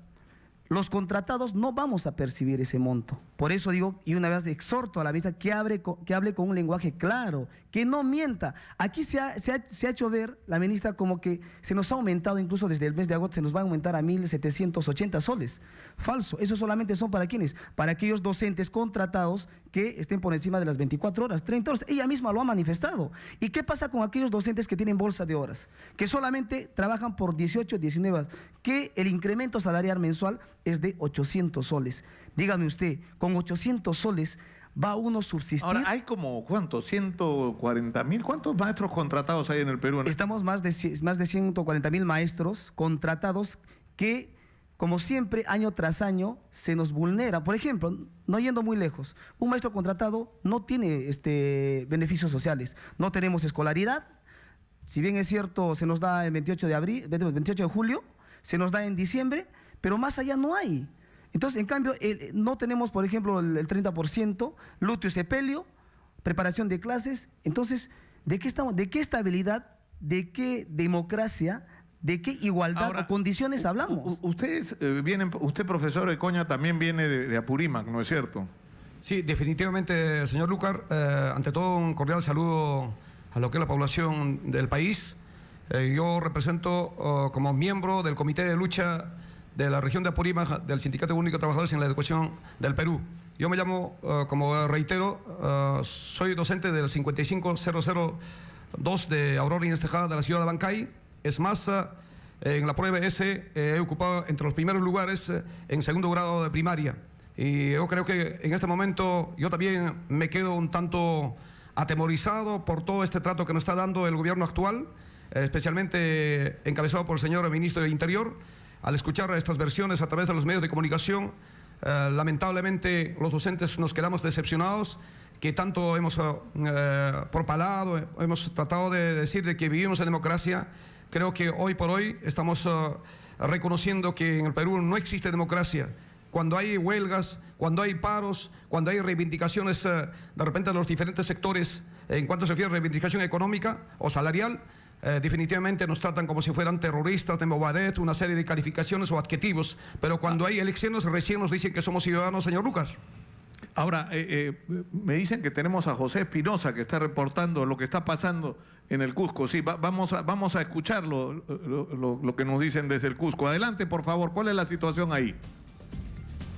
los contratados no vamos a percibir ese monto. Por eso digo, y una vez exhorto a la mesa que hable con un lenguaje claro, que no mienta. Aquí se ha hecho ver la ministra como que se nos ha aumentado, incluso desde el mes de agosto, se nos va a aumentar a 1.780 soles. Falso, eso solamente son para ¿quiénes? Para aquellos docentes contratados que estén por encima de las 24 horas, 30 horas. Ella misma lo ha manifestado. ¿Y qué pasa con aquellos docentes que tienen bolsa de horas? Que solamente trabajan por 18, 19 horas, que el incremento salarial mensual es de 800 soles. Dígame usted, con 800 soles va uno a subsistir. Ahora, hay como, ¿cuántos? 140.000. ¿Cuántos maestros contratados hay en el Perú? Estamos más de 140.000 maestros contratados que, como siempre, año tras año, se nos vulnera. Por ejemplo, no yendo muy lejos, un maestro contratado no tiene beneficios sociales. No tenemos escolaridad. Si bien es cierto, se nos da el 28 de julio, se nos da en diciembre, pero más allá no hay. Entonces, en cambio, no tenemos, por ejemplo, el 30%, lúteo y sepelio, preparación de clases. Entonces, ¿de qué estabilidad de qué democracia, de qué igualdad Ahora, o condiciones hablamos. Ustedes vienen, usted, profesor Ecoña, también viene de Apurímac, ¿no es cierto? Sí, definitivamente, señor Lucar. Ante todo, un cordial saludo a lo que es la población del país. Yo represento como miembro del Comité de Lucha de la región de Apurímac del Sindicato Único de Trabajadores en la Educación del Perú. Yo me llamo, como reitero, soy docente del 55002 de Aurora Inés Tejada de la ciudad de Abancay. Es más, en la prueba S he ocupado entre los primeros lugares en segundo grado de primaria. Y yo creo que en este momento yo también me quedo un tanto atemorizado por todo este trato que nos está dando el gobierno actual, especialmente encabezado por el señor ministro del Interior. Al escuchar estas versiones a través de los medios de comunicación, lamentablemente los docentes nos quedamos decepcionados, que tanto hemos propalado, hemos tratado de decir de que vivimos en democracia. Creo que hoy por hoy estamos reconociendo que en el Perú no existe democracia. Cuando hay huelgas, cuando hay paros, cuando hay reivindicaciones de repente de los diferentes sectores en cuanto se refiere a reivindicación económica o salarial, definitivamente nos tratan como si fueran terroristas, de Mobadet, una serie de calificaciones o adjetivos. Pero cuando hay elecciones recién nos dicen que somos ciudadanos, señor Lucas. Ahora, me dicen que tenemos a José Espinosa que está reportando lo que está pasando en el Cusco. Sí, vamos a escuchar lo que nos dicen desde el Cusco. Adelante, por favor, ¿cuál es la situación ahí?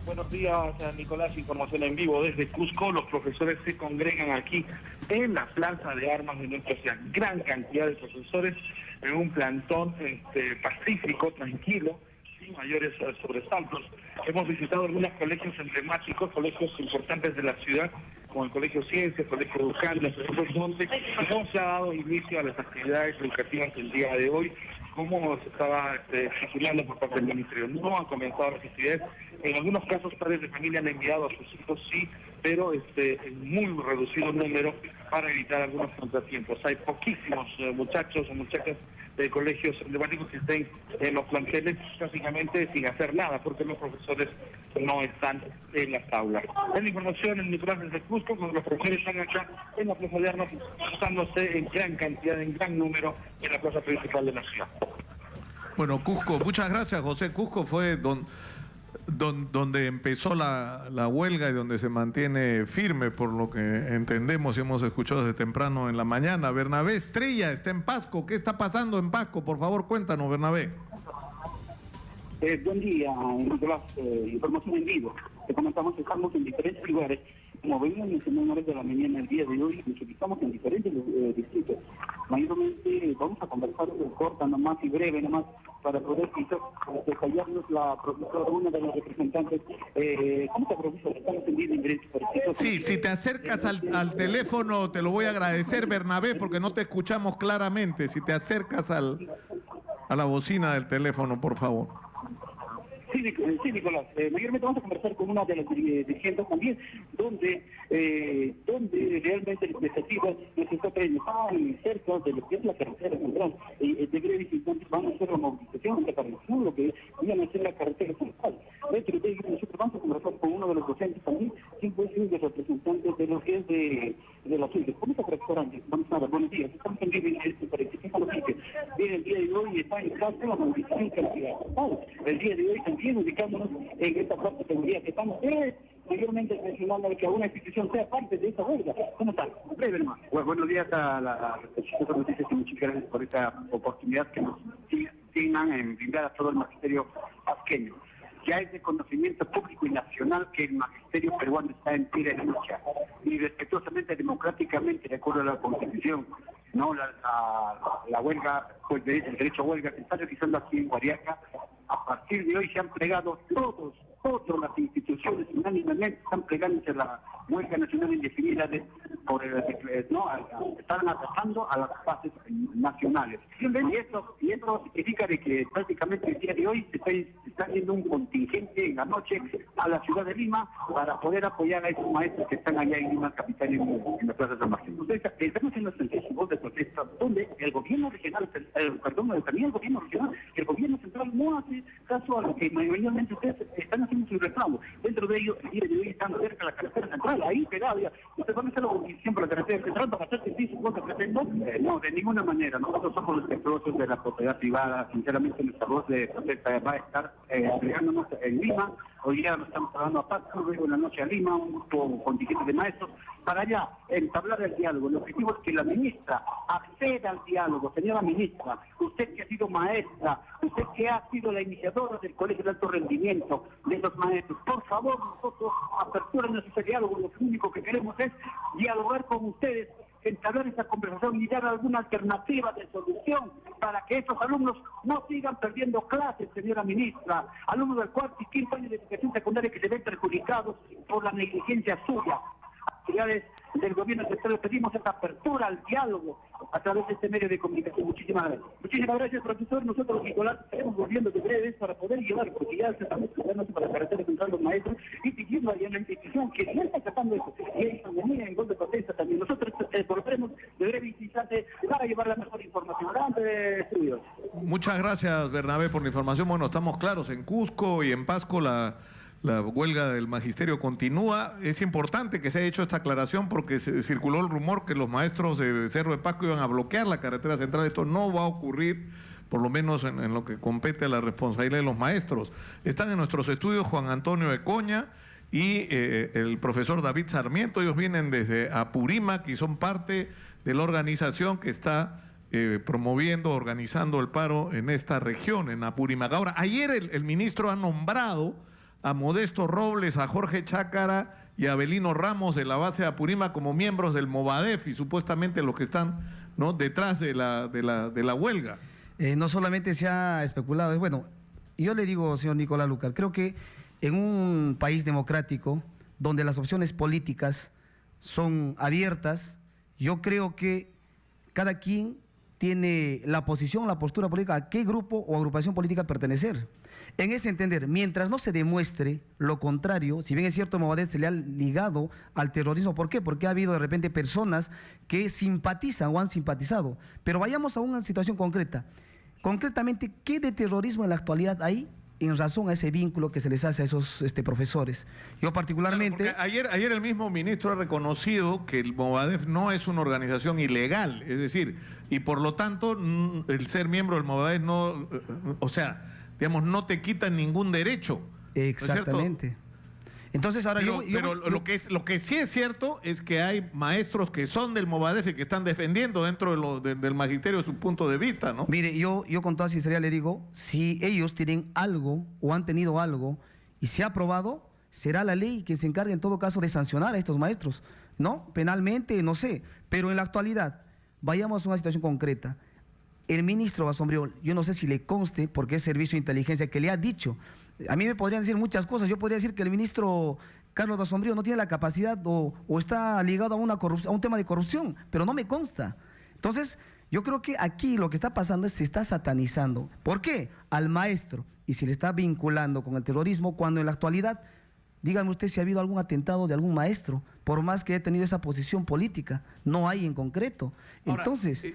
Buenos días, Nicolás. Información en vivo desde Cusco. Los profesores se congregan aquí en la plaza de armas de nuestra ciudad. Gran cantidad de profesores en un plantón pacífico, tranquilo, sin mayores sobresaltos. Hemos visitado algunos colegios emblemáticos, colegios importantes de la ciudad, como el Colegio Ciencias, el Colegio Educando, donde no se ha dado inicio a las actividades educativas del día de hoy, como se estaba estipulando por parte del Ministerio. No han comenzado las actividades. En algunos casos, padres de familia han enviado a sus hijos, sí, pero en muy reducido número para evitar algunos contratiempos. Hay poquísimos muchachos o muchachas de colegios emblemáticos que estén en los planteles básicamente sin hacer nada, porque los profesores no están en las aulas. Es la información en Nicolás desde Cusco, cuando los profesores están acá en la Plaza de Armas, usándose en gran cantidad, en gran número, en la plaza principal de la ciudad. Bueno, Cusco, muchas gracias, José. Cusco fue donde empezó la huelga y donde se mantiene firme, por lo que entendemos y hemos escuchado desde temprano en la mañana. Bernabé Estrella está en Pasco. ¿Qué está pasando en Pasco? Por favor, cuéntanos, Bernabé. Buen día, Nicolás. Información en vivo. Te comentamos que estamos en diferentes lugares. Como venimos en horas de la mañana el día de hoy, nos ubicamos en diferentes distritos. Mayormente vamos a conversar corta nomás y breve nomás para poder quizás detallarnos la profesora, una de las representantes. ¿Cómo te profesor? Estamos en vivo en directo. Sí, si te acercas al teléfono te lo voy a agradecer, Bernabé, porque no te escuchamos claramente. Si te acercas a la bocina del teléfono, por favor. Sí, Nicolás. Mayormente vamos a conversar con una de las dirigentes también, donde realmente el objetivo nos está trayendo cerca de lo que es la carretera central. De breves instantes van a hacer la movilización para el sur, lo que iban a hacer la carretera central. Dentro de ello, nosotros vamos a conversar con uno de los docentes también, quien puede ser de representantes de lo que es de la suya. ¿Cómo está, restaurante? Vamos a ver, buenos días. Estamos en vivo para que sepan lo que bien, el día de hoy está en caso la movilización cantidad. El día de hoy también ubicándonos en esta parte de seguridad que estamos mayormente mencionando que una institución sea parte de esa huelga. ¿Cómo está? Breve, hermano. Buenos días a la noticias y muchas gracias por esta oportunidad que nos dignan en brindar a todo el magisterio pasqueño. Ya es de conocimiento público y nacional que el magisterio peruano está en pie de lucha y respetuosamente, democráticamente, de acuerdo a la Constitución, no la huelga, pues el derecho a huelga que se está realizando aquí en Guariaca. A partir de hoy se han plegado todas las instituciones unánimemente están plegándose a la huelga nacional indefinida están atacando a las bases nacionales. Y esto significa de que prácticamente el día de hoy se está haciendo un contingente en la noche a la ciudad de Lima para poder apoyar a esos maestros que están allá en Lima capital en la Plaza de San Martín. Entonces, estamos en los 35 de protesta donde el gobierno regional, también el gobierno regional, el gobierno central no hace caso a lo que mayormente ustedes están haciendo su reclamo. Dentro de ellos, el día de hoy están cerca de la carretera central. ahí pegado. Ya. ¿Usted va a hacer lo que siempre la carretera central para hacer servicio contra pretendo? No, de ninguna manera. Nosotros somos los respetuosos de la propiedad privada. Sinceramente, nuestra voz de protesta va a estar agregándonos en Lima. Hoy día nos estamos trabajando a Paco, luego en la noche a Lima, un grupo contingente de maestros, para allá entablar el diálogo. El objetivo es que la ministra acceda al diálogo. Señora ministra, usted que ha sido maestra, usted que ha sido la iniciadora del Colegio de Alto Rendimiento de los maestros, por favor, nosotros apertúrenos ese diálogo. Lo único que queremos es dialogar con ustedes, entablar esta conversación y dar alguna alternativa de solución para que estos alumnos no sigan perdiendo clases, señora ministra. Alumnos del cuarto y quinto año de educación secundaria que se ven perjudicados por la negligencia suya. Actividades del gobierno central, pedimos esta apertura al diálogo a través de este medio de comunicación. Muchísimas gracias. Muchísimas gracias, profesor. Nosotros, Nicolás, estaremos volviendo de breves para poder llevar, porque ya se estamos preparando para la carretera central los maestros y pidiendo ahí en la institución que no está tratando eso. Y hay autonomía en gol de protesta también. Nosotros volveremos de breve instante para llevar la mejor información. Adelante, estudios. Muchas gracias, Bernabé, por la información. Bueno, estamos claros, en Cusco y en Pasco la huelga del magisterio continúa. Es importante que se haya hecho esta aclaración porque se circuló el rumor que los maestros de Cerro de Pasco iban a bloquear la carretera central. Esto no va a ocurrir, por lo menos en lo que compete a la responsabilidad de los maestros. Están en nuestros estudios Juan Antonio Ecoña y el profesor David Sarmiento. Ellos vienen desde Apurímac y son parte de la organización que está promoviendo, organizando el paro en esta región, en Apurímac. Ahora, ayer el ministro ha nombrado a Modesto Robles, a Jorge Chácara y a Abelino Ramos de la base de Apurímac como miembros del Movadef y supuestamente los que están, ¿no?, detrás de la huelga. No solamente se ha especulado, bueno, yo le digo, señor Nicolás Lucar, creo que en un país democrático donde las opciones políticas son abiertas, yo creo que cada quien tiene la posición, la postura política, a qué grupo o agrupación política pertenecer. En ese entender, mientras no se demuestre lo contrario, si bien es cierto, Movadef se le ha ligado al terrorismo, ¿por qué? Porque ha habido de repente personas que simpatizan o han simpatizado. Pero vayamos a una situación concreta. Concretamente, ¿qué de terrorismo en la actualidad hay en razón a ese vínculo que se les hace a esos profesores? Yo particularmente... Claro, ayer el mismo ministro ha reconocido que el Movadef no es una organización ilegal, es decir, y por lo tanto el ser miembro del Movadef no, o sea, digamos, no te quitan ningún derecho. Exactamente. Entonces ahora pero lo que sí es cierto es que hay maestros que son del Movadef y que están defendiendo dentro del magisterio su punto de vista, ¿no? Mire, yo con toda sinceridad le digo, si ellos tienen algo o han tenido algo y se ha aprobado, será la ley quien se encargue en todo caso de sancionar a estos maestros, ¿no? Penalmente, no sé, pero en la actualidad, vayamos a una situación concreta. El ministro Bassombrío, yo no sé si le conste, porque es servicio de inteligencia, que le ha dicho. A mí me podrían decir muchas cosas. Yo podría decir que el ministro Carlos Bassombrío no tiene la capacidad o está ligado a un tema de corrupción, pero no me consta. Entonces, yo creo que aquí lo que está pasando es que se está satanizando. ¿Por qué? Al maestro. Y se le está vinculando con el terrorismo, cuando en la actualidad, dígame usted si ha habido algún atentado de algún maestro, por más que haya tenido esa posición política. No hay en concreto. Ahora, entonces...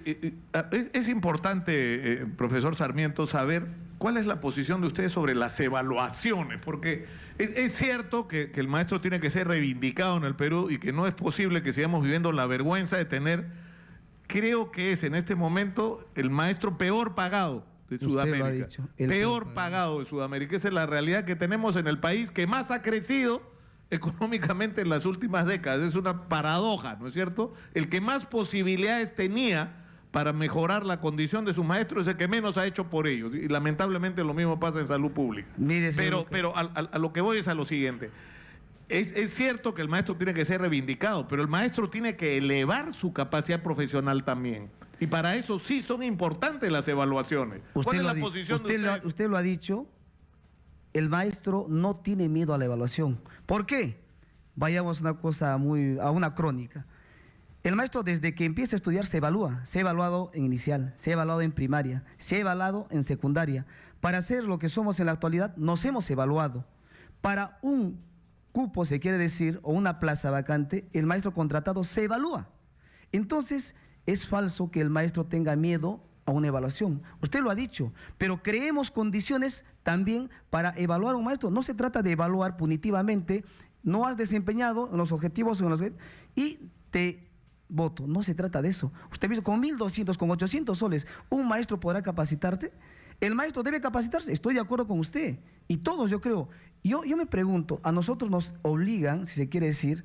es importante, profesor Sarmiento, saber cuál es la posición de ustedes sobre las evaluaciones, porque es cierto que el maestro tiene que ser reivindicado en el Perú y que no es posible que sigamos viviendo la vergüenza de tener, creo que es en este momento el maestro peor pagado de Sudamérica. Lo ha dicho, peor pagado de Sudamérica. Esa es la realidad que tenemos en el país que más ha crecido económicamente en las últimas décadas. Es una paradoja, ¿no es cierto? El que más posibilidades tenía para mejorar la condición de sus maestros es el que menos ha hecho por ellos. Y lamentablemente lo mismo pasa en salud pública. Mire, pero a lo que voy es a lo siguiente. Es cierto que el maestro tiene que ser reivindicado, pero el maestro tiene que elevar su capacidad profesional también. Y para eso sí son importantes las evaluaciones. ¿Cuál es la posición de ustedes? Usted lo ha dicho, el maestro no tiene miedo a la evaluación. ¿Por qué? Vayamos a una crónica. El maestro desde que empieza a estudiar se evalúa. Se ha evaluado en inicial, se ha evaluado en primaria, se ha evaluado en secundaria. Para ser lo que somos en la actualidad, nos hemos evaluado. Para un cupo, se quiere decir, o una plaza vacante, el maestro contratado se evalúa. Entonces, es falso que el maestro tenga miedo a una evaluación. Usted lo ha dicho, pero creemos condiciones también para evaluar a un maestro. No se trata de evaluar punitivamente no has desempeñado en los objetivos y te voto. No se trata de eso. Usted mismo, con 1.200, con 800 soles, ¿un maestro podrá capacitarte? El maestro debe capacitarse, estoy de acuerdo con usted. Y todos, yo creo. Yo me pregunto, a nosotros nos obligan, si se quiere decir,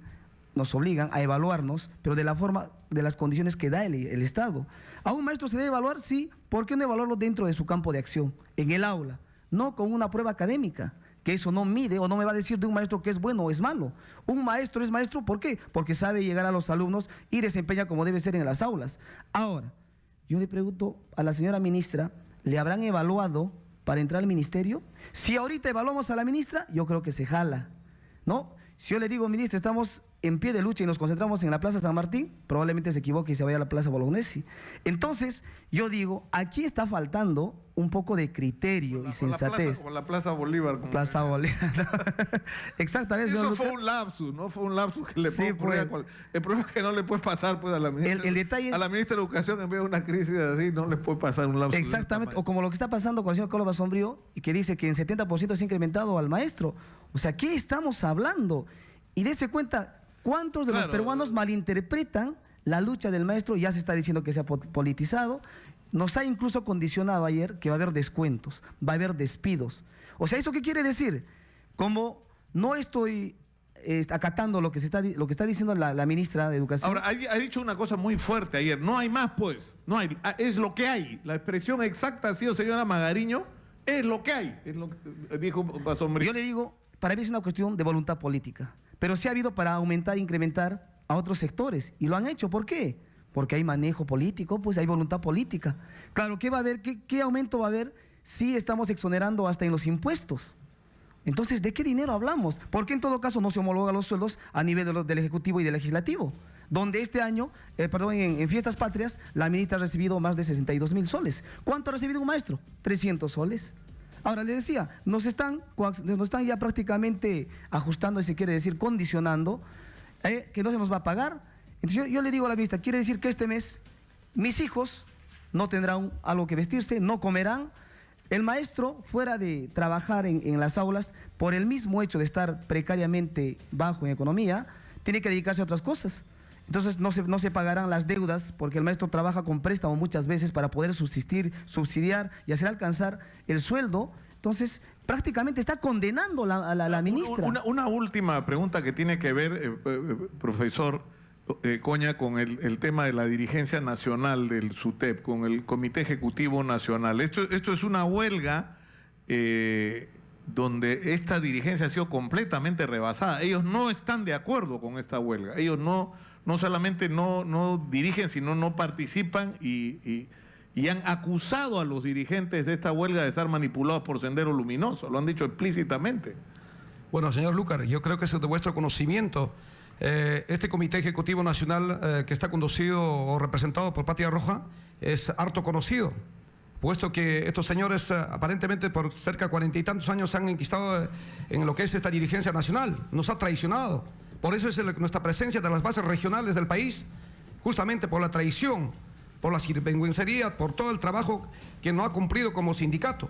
nos obligan a evaluarnos, pero de la forma, de las condiciones que da el Estado. ¿A un maestro se debe evaluar? Sí. ¿Por qué no evaluarlo dentro de su campo de acción, en el aula? No con una prueba académica, que eso no mide o no me va a decir de un maestro que es bueno o es malo. Un maestro es maestro, ¿por qué? Porque sabe llegar a los alumnos y desempeña como debe ser en las aulas. Ahora, yo le pregunto a la señora ministra, ¿le habrán evaluado para entrar al ministerio? Si ahorita evaluamos a la ministra, yo creo que se jala, ¿no? Si yo le digo, ministra, estamos en pie de lucha y nos concentramos en la Plaza San Martín, probablemente se equivoque y se vaya a la Plaza Bolognesi. Entonces, yo digo, aquí está faltando un poco de criterio y sensatez. Como la Plaza Bolívar. Plaza Bolívar. Exactamente. Eso fue un lapsus, ¿no? Fue un lapsus que le puede ocurrir a el problema es que no le puede pasar pues, a la ministra. El detalle es, a la ministra de Educación, en vez de una crisis así, no le puede pasar un lapsus. Exactamente. O como lo que está pasando con el señor Córdoba Sombrío, y que dice que en 70% se ha incrementado al maestro. O sea, ¿qué estamos hablando? Y dése cuenta, ¿cuántos de los peruanos malinterpretan la lucha del maestro? Ya se está diciendo que se ha politizado. Nos ha incluso condicionado ayer que va a haber descuentos, va a haber despidos. O sea, ¿eso qué quiere decir? Como no estoy acatando lo que está diciendo la ministra de Educación. Ahora, ha dicho una cosa muy fuerte ayer. No hay más, pues. No hay. Es lo que hay. La expresión exacta ha sido, señora Magariño, es lo que hay. Es lo que dijo Sombrío. Yo le digo, para mí es una cuestión de voluntad política. Pero sí ha habido para aumentar e incrementar a otros sectores. Y lo han hecho. ¿Por qué? Porque hay manejo político, pues hay voluntad política. Claro, ¿qué va a haber? ¿Qué aumento va a haber si estamos exonerando hasta en los impuestos? Entonces, ¿de qué dinero hablamos? ¿Por qué en todo caso no se homologan los sueldos a nivel del Ejecutivo y del Legislativo? Donde este año, en Fiestas Patrias, la ministra ha recibido más de 62.000 soles. ¿Cuánto ha recibido un maestro? 300 soles. Ahora, le decía, nos están ya prácticamente ajustando, y se quiere decir, condicionando, que no se nos va a pagar. Entonces yo le digo a la ministra, quiere decir que este mes mis hijos no tendrán algo que vestirse, no comerán. El maestro, fuera de trabajar en las aulas, por el mismo hecho de estar precariamente bajo en economía, tiene que dedicarse a otras cosas. Entonces no se pagarán las deudas, porque el maestro trabaja con préstamo muchas veces para poder subsistir, subsidiar y hacer alcanzar el sueldo. Entonces, prácticamente está condenando a la ministra. Una última pregunta que tiene que ver, profesor Coña, con el tema de la dirigencia nacional del SUTEP, con el Comité Ejecutivo Nacional. Esto es una huelga donde esta dirigencia ha sido completamente rebasada. Ellos no están de acuerdo con esta huelga. Ellos no solamente no dirigen, sino no participan y han acusado a los dirigentes de esta huelga de estar manipulados por Sendero Luminoso. Lo han dicho explícitamente. Bueno, señor Lucar, yo creo que es de vuestro conocimiento. Este Comité Ejecutivo Nacional que está conducido o representado por Patria Roja es harto conocido, puesto que estos señores aparentemente por cerca de 40 y tantos años se han enquistado en lo que es esta dirigencia nacional, nos ha traicionado. Por eso es nuestra presencia de las bases regionales del país, justamente por la traición, por la sinvergüencería, por todo el trabajo que no ha cumplido como sindicato.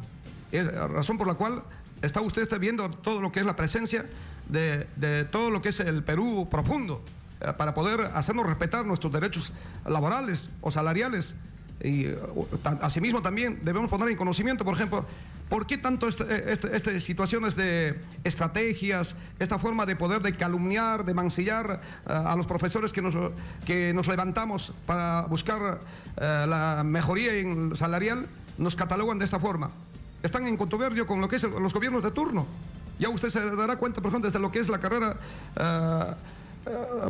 Es la razón por la cual está usted viendo todo lo que es la presencia de todo lo que es el Perú profundo, para poder hacernos respetar nuestros derechos laborales o salariales. Y asimismo también debemos poner en conocimiento, por ejemplo, ¿por qué tanto estas situaciones de estrategias, esta forma de poder de calumniar, de mancillar a los profesores que nos levantamos para buscar la mejoría salarial, nos catalogan de esta forma? Están en contubernio con lo que es los gobiernos de turno. Ya usted se dará cuenta, por ejemplo, desde lo que es la carrera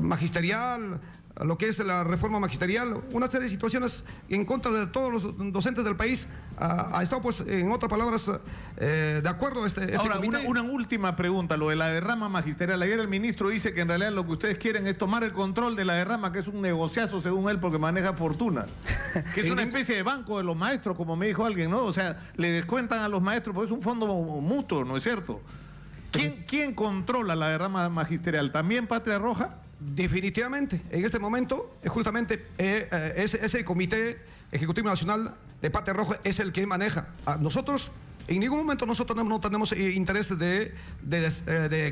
magisterial, lo que es la reforma magisterial, una serie de situaciones en contra de todos los docentes del país. Ha estado, pues, en otras palabras, de acuerdo este Ahora, comité. una última pregunta, lo de la derrama magisterial. Ayer el ministro dice que en realidad lo que ustedes quieren es tomar el control de la derrama, que es un negociazo según él porque maneja fortuna. Que es una especie de banco de los maestros, como me dijo alguien, ¿no? O sea, le descuentan a los maestros, porque es un fondo mutuo, ¿no es cierto? ¿Quién controla la derrama magisterial? ¿También Patria Roja? Definitivamente, en este momento, justamente ese Comité Ejecutivo Nacional de Patria Roja es el que maneja. Nosotros En ningún momento nosotros no tenemos interés de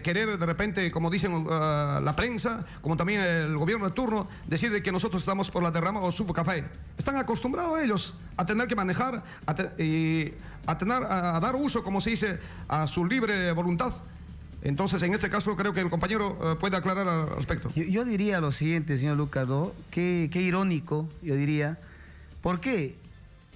querer de repente, como dicen la prensa, como también el gobierno de turno, decir de que nosotros estamos por la derrama o supo café. Están acostumbrados ellos a tener que manejar, a dar uso, como se dice, a su libre voluntad. Entonces, en este caso, creo que el compañero puede aclarar al respecto. Yo diría lo siguiente, señor Lucas, ¿no? Qué irónico, yo diría. ¿Por qué?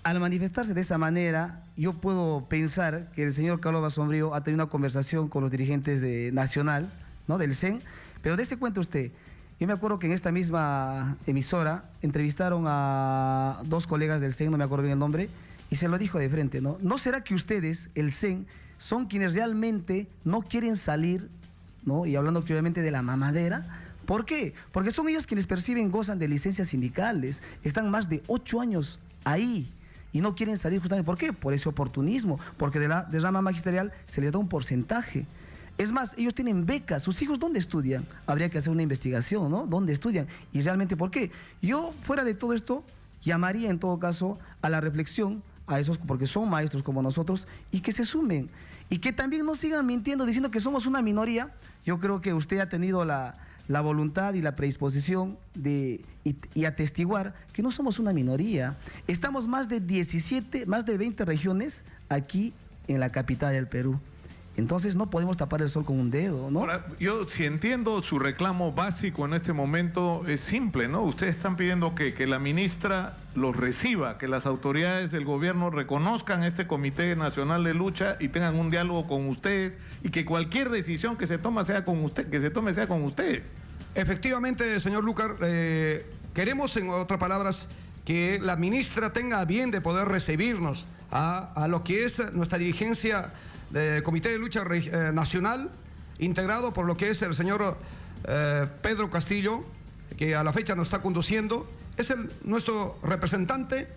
Al manifestarse de esa manera, yo puedo pensar que el señor Carlos Basombrío ha tenido una conversación con los dirigentes de Nacional, ¿no? Del CEN, pero dése cuenta usted, yo me acuerdo que en esta misma emisora entrevistaron a dos colegas del CEN, no me acuerdo bien el nombre, y se lo dijo de frente, ¿no? ¿No será que ustedes, el CEN, son quienes realmente no quieren salir, ¿no? Y hablando obviamente de la mamadera? ¿Por qué? Porque son ellos quienes perciben, gozan de licencias sindicales, están más de 8 años ahí, y no quieren salir justamente. ¿Por qué? Por ese oportunismo, porque de la rama magisterial se les da un porcentaje. Es más, ellos tienen becas. ¿Sus hijos dónde estudian? Habría que hacer una investigación, ¿no? ¿Dónde estudian? Y realmente, ¿por qué? Yo, fuera de todo esto, llamaría en todo caso a la reflexión a esos, porque son maestros como nosotros, y que se sumen. Y que también no sigan mintiendo, diciendo que somos una minoría. Yo creo que usted ha tenido la voluntad y la predisposición de y atestiguar que no somos una minoría. Estamos más de 20 regiones aquí en la capital del Perú. Entonces no podemos tapar el sol con un dedo, ¿no? Ahora, yo si entiendo su reclamo básico en este momento es simple, ¿no? Ustedes están pidiendo que la ministra los reciba, que las autoridades del gobierno reconozcan este Comité Nacional de Lucha y tengan un diálogo con ustedes y que cualquier decisión que se tome sea con ustedes. Efectivamente, señor Lucar, queremos, en otras palabras, que la ministra tenga a bien de poder recibirnos a lo que es nuestra dirigencia del Comité de Lucha Nacional, integrado por lo que es el señor Pedro Castillo, que a la fecha nos está conduciendo. Es nuestro representante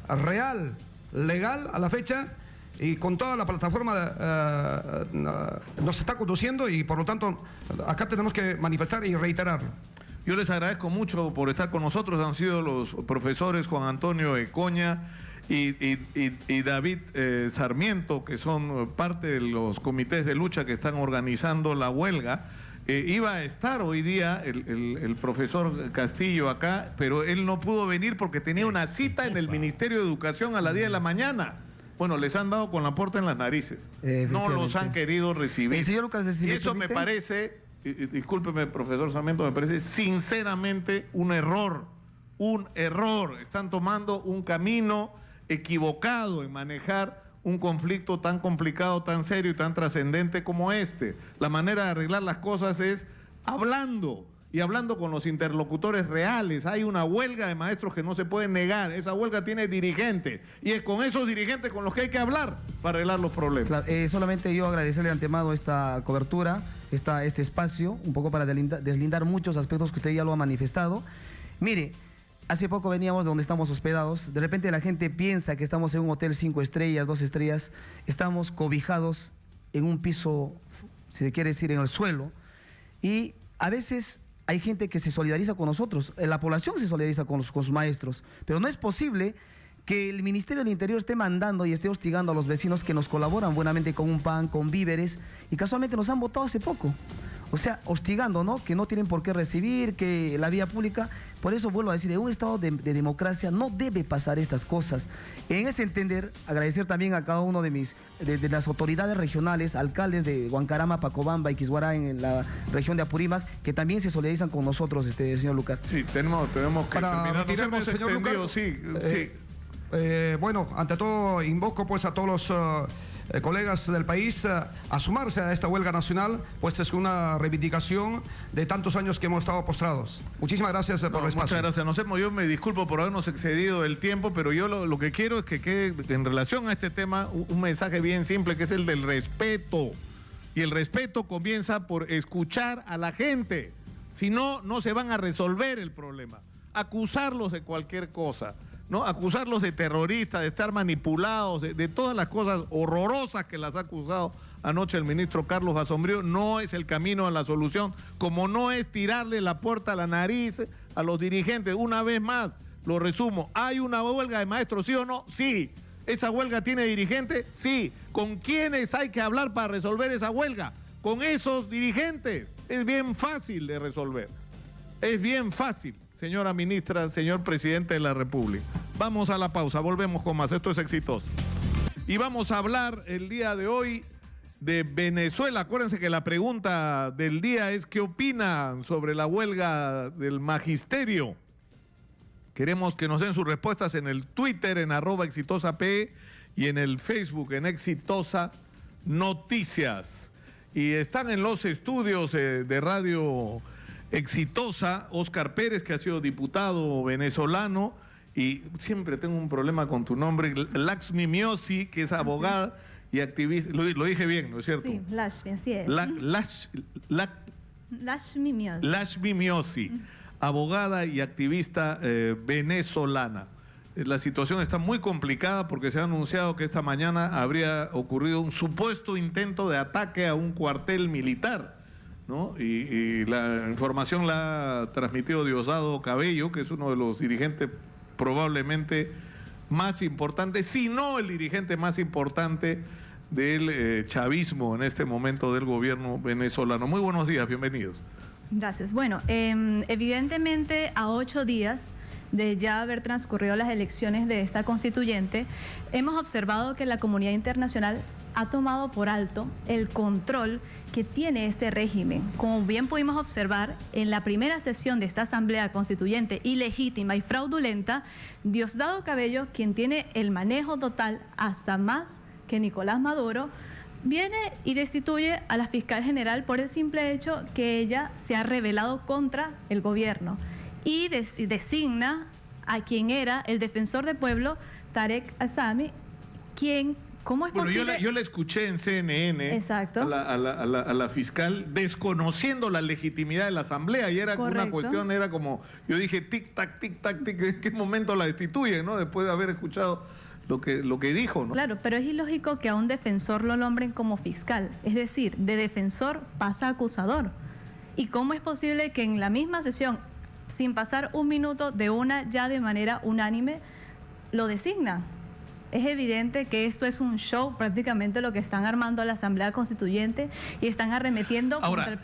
real, legal a la fecha, y con toda la plataforma nos está conduciendo, y por lo tanto acá tenemos que manifestar y reiterarlo. Yo les agradezco mucho por estar con nosotros. Han sido los profesores Juan Antonio Ecoña y David Sarmiento, que son parte de los comités de lucha que están organizando la huelga. Iba a estar hoy día el profesor Castillo acá, pero él no pudo venir porque tenía una cita en el Ministerio de Educación a las 10 de la mañana. Bueno, les han dado con la puerta en las narices. No los han querido recibir. Señor Lucas, y eso me parece, discúlpeme, profesor Sarmiento, me parece sinceramente un error. Un error. Están tomando un camino equivocado en manejar un conflicto tan complicado, tan serio y tan trascendente como este. La manera de arreglar las cosas es hablando, y hablando con los interlocutores reales. Hay una huelga de maestros que no se puede negar. Esa huelga tiene dirigentes, y es con esos dirigentes con los que hay que hablar para arreglar los problemas. Claro, solamente yo agradecerle de antemano esta cobertura, este espacio, un poco para deslindar muchos aspectos que usted ya lo ha manifestado. Mire, hace poco veníamos de donde estamos hospedados. De repente la gente piensa que estamos en un hotel 5 estrellas, 2 estrellas. Estamos cobijados en un piso, si se quiere decir, en el suelo. Y a veces hay gente que se solidariza con nosotros. La población se solidariza con sus maestros. Pero no es posible que el Ministerio del Interior esté mandando y esté hostigando a los vecinos que nos colaboran buenamente con un pan, con víveres, y casualmente nos han votado hace poco. O sea, hostigando, ¿no? Que no tienen por qué recibir, que la vía pública. Por eso vuelvo a decir, en un estado de democracia no debe pasar estas cosas. En ese entender, agradecer también a cada uno de las autoridades regionales, alcaldes de Huancarama, Pacobamba y Quisguará en la región de Apurímac, que también se solidarizan con nosotros, señor Lucas. Sí, tenemos que para terminar. Nos hemos señor extendido, sí. Bueno, ante todo invoco pues a todos los colegas del país a sumarse a esta huelga nacional, pues es una reivindicación de tantos años que hemos estado postrados. Muchísimas gracias por el espacio. Muchas gracias. Yo me disculpo por habernos excedido el tiempo, pero yo lo que quiero es que quede en relación a este tema un mensaje bien simple, que es el del respeto. Y el respeto comienza por escuchar a la gente. Si no, no se van a resolver el problema. Acusarlos de cualquier cosa, ¿no? Acusarlos de terroristas, de estar manipulados, de todas las cosas horrorosas que las ha acusado anoche el ministro Carlos Basombrío, no es el camino a la solución, como no es tirarle la puerta a la nariz a los dirigentes. Una vez más, lo resumo, ¿hay una huelga de maestros, sí o no? Sí. ¿Esa huelga tiene dirigente? Sí. ¿Con quiénes hay que hablar para resolver esa huelga? Con esos dirigentes. Es bien fácil de resolver. Es bien fácil, señora ministra, señor presidente de la República. Vamos a la pausa, volvemos con más. Esto es Exitoso. Y vamos a hablar el día de hoy de Venezuela. Acuérdense que la pregunta del día es ¿qué opinan sobre la huelga del magisterio? Queremos que nos den sus respuestas en el Twitter, en @exitosap y en el Facebook, en Exitosa Noticias. Y están en los estudios de Radio Exitosa Óscar Pérez, que ha sido diputado venezolano, y siempre tengo un problema con tu nombre, Laxmi Miosi, que es abogada y activista. Lo dije bien, ¿no es cierto? Sí, Lashmi, así es. Lashmi Miosi. Lashmi Miosi, abogada y activista venezolana. La situación está muy complicada porque se ha anunciado que esta mañana habría ocurrido un supuesto intento de ataque a un cuartel militar, ¿no? Y la información la ha transmitido Diosdado Cabello, que es uno de los dirigentes probablemente más importantes, si no el dirigente más importante del chavismo en este momento del gobierno venezolano. Muy buenos días, bienvenidos. Gracias. Bueno, evidentemente a 8 días de ya haber transcurrido las elecciones de esta constituyente, hemos observado que la comunidad internacional ha tomado por alto el control que tiene este régimen. Como bien pudimos observar, en la primera sesión de esta Asamblea Constituyente ilegítima y fraudulenta, Diosdado Cabello, quien tiene el manejo total hasta más que Nicolás Maduro, viene y destituye a la fiscal general por el simple hecho que ella se ha rebelado contra el gobierno y designa a quien era el defensor del pueblo, Tarek Al-Sami, quien... ¿Cómo es posible? Yo la escuché en CNN. Exacto. A la fiscal desconociendo la legitimidad de la asamblea, y era una cuestión, era como, yo dije tic tac, ¿en qué momento la destituyen, no? Después de haber escuchado lo que dijo, ¿no? Claro, pero es ilógico que a un defensor lo nombren como fiscal, es decir, de defensor pasa a acusador. ¿Y cómo es posible que en la misma sesión, sin pasar un minuto de una ya de manera unánime, lo designan? Es evidente que esto es un show, prácticamente lo que están armando a la Asamblea Constituyente y están arremetiendo contra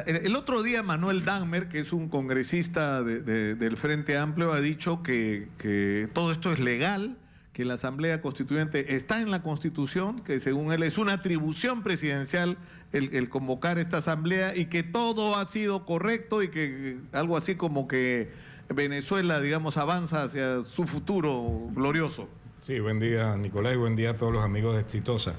el otro día Manuel Dahmer, que es un congresista del Frente Amplio, ha dicho que todo esto es legal, que la Asamblea Constituyente está en la Constitución, que según él es una atribución presidencial el convocar esta Asamblea y que todo ha sido correcto y que algo así como que Venezuela, digamos, avanza hacia su futuro glorioso. Sí, buen día Nicolás y buen día a todos los amigos de Exitosa.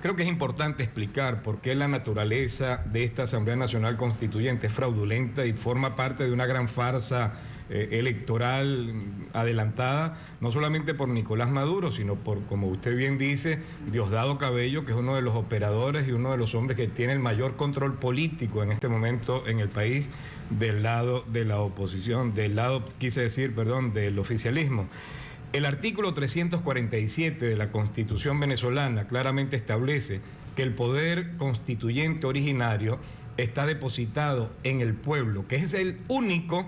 Creo que es importante explicar por qué la naturaleza de esta Asamblea Nacional Constituyente es fraudulenta y forma parte de una gran farsa electoral adelantada, no solamente por Nicolás Maduro, sino por, como usted bien dice, Diosdado Cabello, que es uno de los operadores y uno de los hombres que tiene el mayor control político en este momento en el país del lado de la oposición, del oficialismo. El artículo 347 de la Constitución venezolana claramente establece que el poder constituyente originario está depositado en el pueblo, que es el único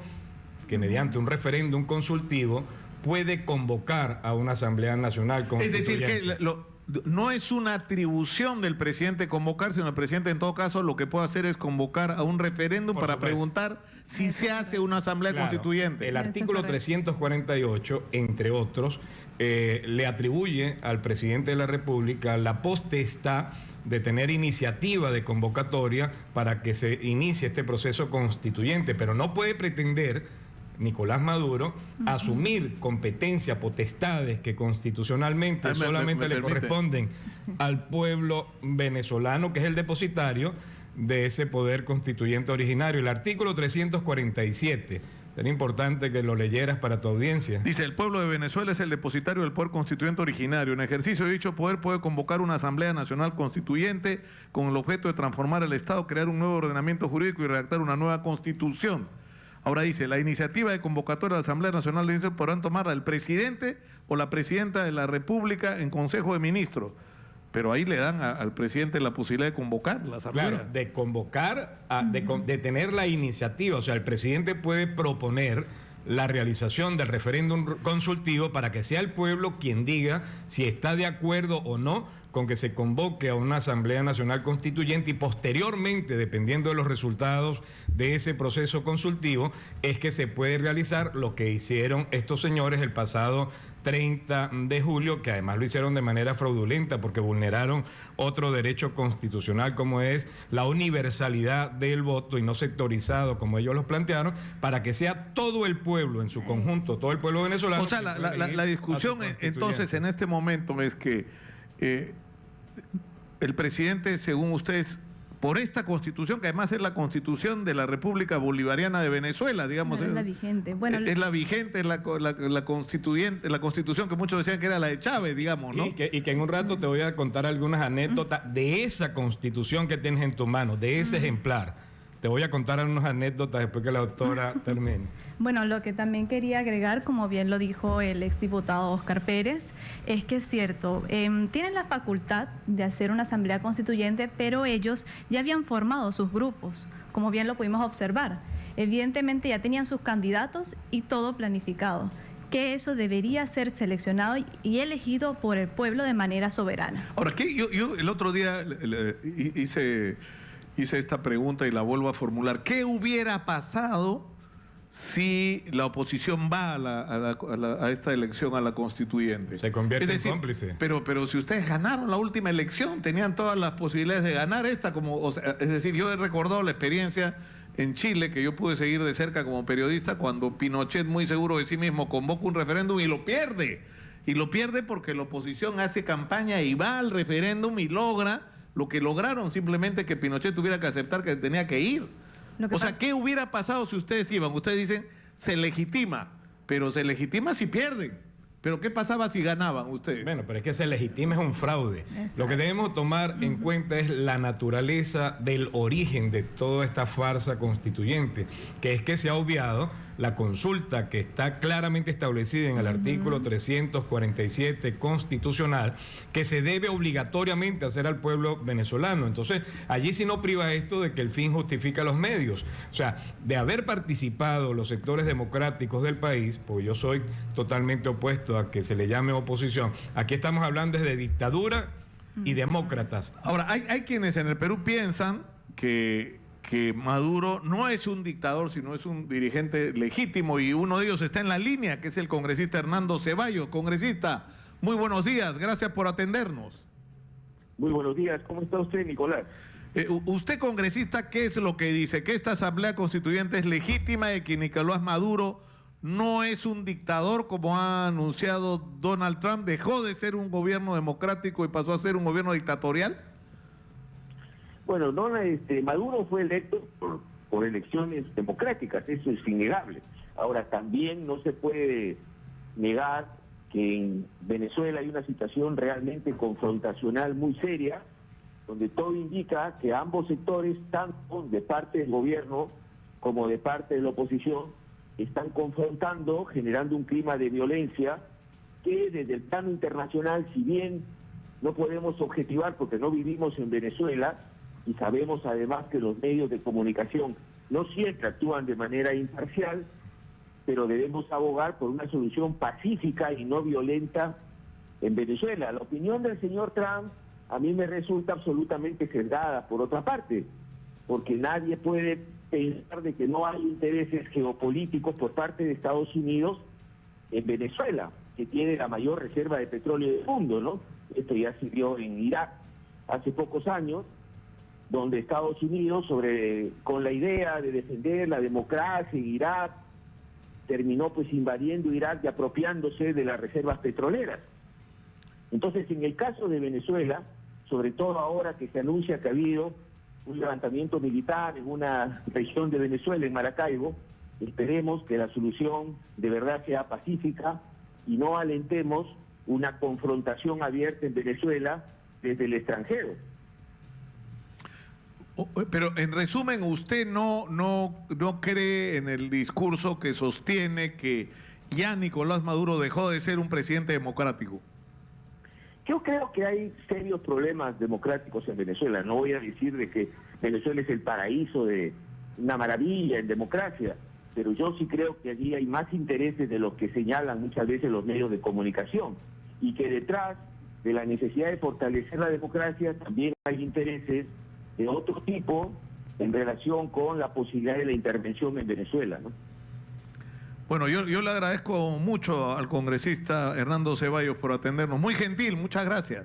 que mediante un referéndum consultivo puede convocar a una Asamblea Nacional Constituyente. Es decir, que no es una atribución del presidente convocar, sino el presidente en todo caso lo que puede hacer es convocar a un referéndum para preguntar si se hace una Asamblea Constituyente. El artículo 348, entre otros, le atribuye al presidente de la República la potestad de tener iniciativa de convocatoria para que se inicie este proceso constituyente, pero no puede pretender Nicolás Maduro asumir competencias, potestades que constitucionalmente solamente le corresponden al pueblo venezolano, que es el depositario de ese poder constituyente originario. El artículo 347, sería importante que lo leyeras para tu audiencia. Dice, el pueblo de Venezuela es el depositario del poder constituyente originario. En ejercicio de dicho poder puede convocar una Asamblea Nacional Constituyente con el objeto de transformar el Estado, crear un nuevo ordenamiento jurídico y redactar una nueva Constitución. Ahora dice, la iniciativa de convocatoria de la Asamblea Nacional podrán tomarla el presidente o la presidenta de la República en Consejo de Ministros. Pero ahí le dan al presidente la posibilidad de convocar la Asamblea. Claro, de convocar, de tener la iniciativa. O sea, el presidente puede proponer la realización del referéndum consultivo para que sea el pueblo quien diga si está de acuerdo o no con que se convoque a una Asamblea Nacional Constituyente, y posteriormente, dependiendo de los resultados de ese proceso consultivo, es que se puede realizar lo que hicieron estos señores el pasado 30 de julio, que además lo hicieron de manera fraudulenta porque vulneraron otro derecho constitucional como es la universalidad del voto y no sectorizado como ellos lo plantearon, para que sea todo el pueblo en su conjunto, todo el pueblo venezolano. O sea, la discusión entonces en este momento es que el presidente, según ustedes, por esta constitución, que además es la constitución de la República Bolivariana de Venezuela, digamos. Pero es la vigente. Bueno, es la vigente, es la constituyente, la constitución que muchos decían que era la de Chávez, digamos, ¿no? Y que en un rato te voy a contar algunas anécdotas de esa constitución que tienes en tu mano, de ese ejemplar. Te voy a contar unas anécdotas después que la doctora termine. Bueno, lo que también quería agregar, como bien lo dijo el exdiputado Óscar Pérez, es que es cierto, tienen la facultad de hacer una asamblea constituyente, pero ellos ya habían formado sus grupos, como bien lo pudimos observar. Evidentemente ya tenían sus candidatos y todo planificado, que eso debería ser seleccionado y elegido por el pueblo de manera soberana. Ahora, ¿qué? Yo el otro día hice esta pregunta y la vuelvo a formular. ¿Qué hubiera pasado si la oposición va a esta elección, a la constituyente? Se convierte en cómplice. Pero si ustedes ganaron la última elección, tenían todas las posibilidades de ganar esta. Es decir, yo he recordado la experiencia en Chile, que yo pude seguir de cerca como periodista, cuando Pinochet, muy seguro de sí mismo, convoca un referéndum y lo pierde. Y lo pierde porque la oposición hace campaña y va al referéndum y logra lo que lograron, simplemente que Pinochet tuviera que aceptar que tenía que ir. O sea, ¿qué hubiera pasado si ustedes iban? Ustedes dicen, se legitima, pero se legitima si pierden. Pero ¿qué pasaba si ganaban ustedes? Bueno, pero es que se legitima es un fraude. Exacto. Lo que debemos tomar en cuenta es la naturaleza del origen de toda esta farsa constituyente, que es que se ha obviado la consulta que está claramente establecida en el artículo 347 constitucional, que se debe obligatoriamente hacer al pueblo venezolano. Entonces, allí sí no priva esto de que el fin justifica los medios. O sea, de haber participado los sectores democráticos del país, pues yo soy totalmente opuesto a que se le llame oposición. Aquí estamos hablando de dictadura y demócratas. Ahora, hay quienes en el Perú piensan que Maduro no es un dictador, sino es un dirigente legítimo, y uno de ellos está en la línea, que es el congresista Hernando Ceballos. Congresista, muy buenos días, gracias por atendernos. Muy buenos días, ¿cómo está usted, Nicolás? Usted, congresista, ¿qué es lo que dice? Que esta asamblea constituyente es legítima y que Nicolás Maduro no es un dictador, como ha anunciado Donald Trump, dejó de ser un gobierno democrático y pasó a ser un gobierno dictatorial. Bueno, Maduro fue electo por elecciones democráticas, eso es innegable. Ahora, también no se puede negar que en Venezuela hay una situación realmente confrontacional muy seria, donde todo indica que ambos sectores, tanto de parte del gobierno como de parte de la oposición, están confrontando, generando un clima de violencia que desde el plano internacional, si bien no podemos objetivar porque no vivimos en Venezuela, y sabemos además que los medios de comunicación no siempre actúan de manera imparcial, pero debemos abogar por una solución pacífica y no violenta en Venezuela. La opinión del señor Trump a mí me resulta absolutamente sesgada, por otra parte, porque nadie puede pensar de que no hay intereses geopolíticos por parte de Estados Unidos en Venezuela, que tiene la mayor reserva de petróleo del mundo, ¿no? Esto ya se vio en Irak hace pocos años, donde Estados Unidos, con la idea de defender la democracia en Irak, terminó pues invadiendo Irak y apropiándose de las reservas petroleras. Entonces, en el caso de Venezuela, sobre todo ahora que se anuncia que ha habido un levantamiento militar en una región de Venezuela, en Maracaibo, esperemos que la solución de verdad sea pacífica y no alentemos una confrontación abierta en Venezuela desde el extranjero. Pero en resumen, ¿usted no cree en el discurso que sostiene que ya Nicolás Maduro dejó de ser un presidente democrático? Yo creo que hay serios problemas democráticos en Venezuela. No voy a decir de que Venezuela es el paraíso de una maravilla en democracia, pero yo sí creo que allí hay más intereses de los que señalan muchas veces los medios de comunicación, y que detrás de la necesidad de fortalecer la democracia también hay intereses de otro tipo en relación con la posibilidad de la intervención en Venezuela, ¿no? Bueno, yo le agradezco mucho al congresista Hernando Ceballos por atendernos. Muy gentil, muchas gracias.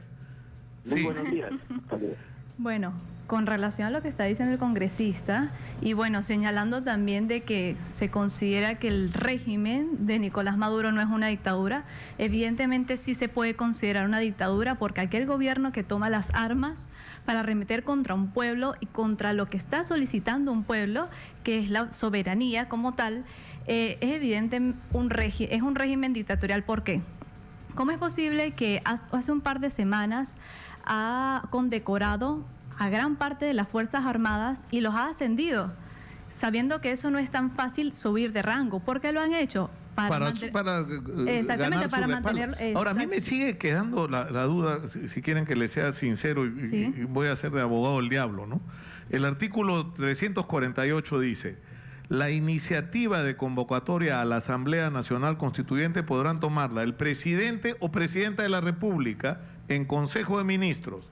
Muy buenos días. Hasta luego. Bueno, con relación a lo que está diciendo el congresista, y bueno, señalando también de que se considera que el régimen de Nicolás Maduro no es una dictadura, evidentemente sí se puede considerar una dictadura, porque aquel gobierno que toma las armas para arremeter contra un pueblo y contra lo que está solicitando un pueblo, que es la soberanía como tal, es evidente es un régimen dictatorial. ¿Por qué? ¿Cómo es posible que hace un par de semanas ha condecorado a gran parte de las Fuerzas Armadas y los ha ascendido, sabiendo que eso no es tan fácil subir de rango? ¿Por qué lo han hecho? Exactamente, para mantener... Ahora, a mí me sigue quedando la duda, si quieren que le sea sincero, y voy a ser de abogado del diablo, ¿no? El artículo 348 dice: la iniciativa de convocatoria a la Asamblea Nacional Constituyente podrán tomarla el presidente o presidenta de la República en Consejo de Ministros.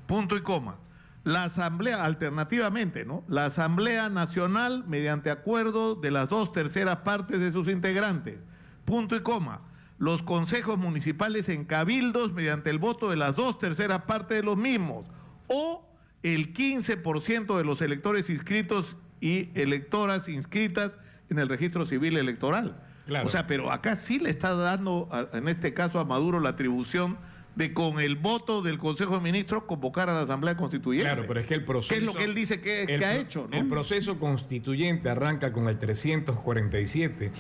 Punto y coma. La Asamblea, alternativamente, ¿no? La Asamblea Nacional mediante acuerdo de las 2/3 partes de sus integrantes. Punto y coma. Los consejos municipales en cabildos mediante el voto de las 2/3 partes de los mismos. O el 15% de los electores inscritos y electoras inscritas en el registro civil electoral. Claro. O sea, pero acá sí le está dando, en este caso a Maduro, la atribución de con el voto del Consejo de Ministros convocar a la Asamblea Constituyente. Claro, pero es que el proceso... ¿Qué es lo que él dice que ha hecho, ¿no? El proceso constituyente arranca con el 347,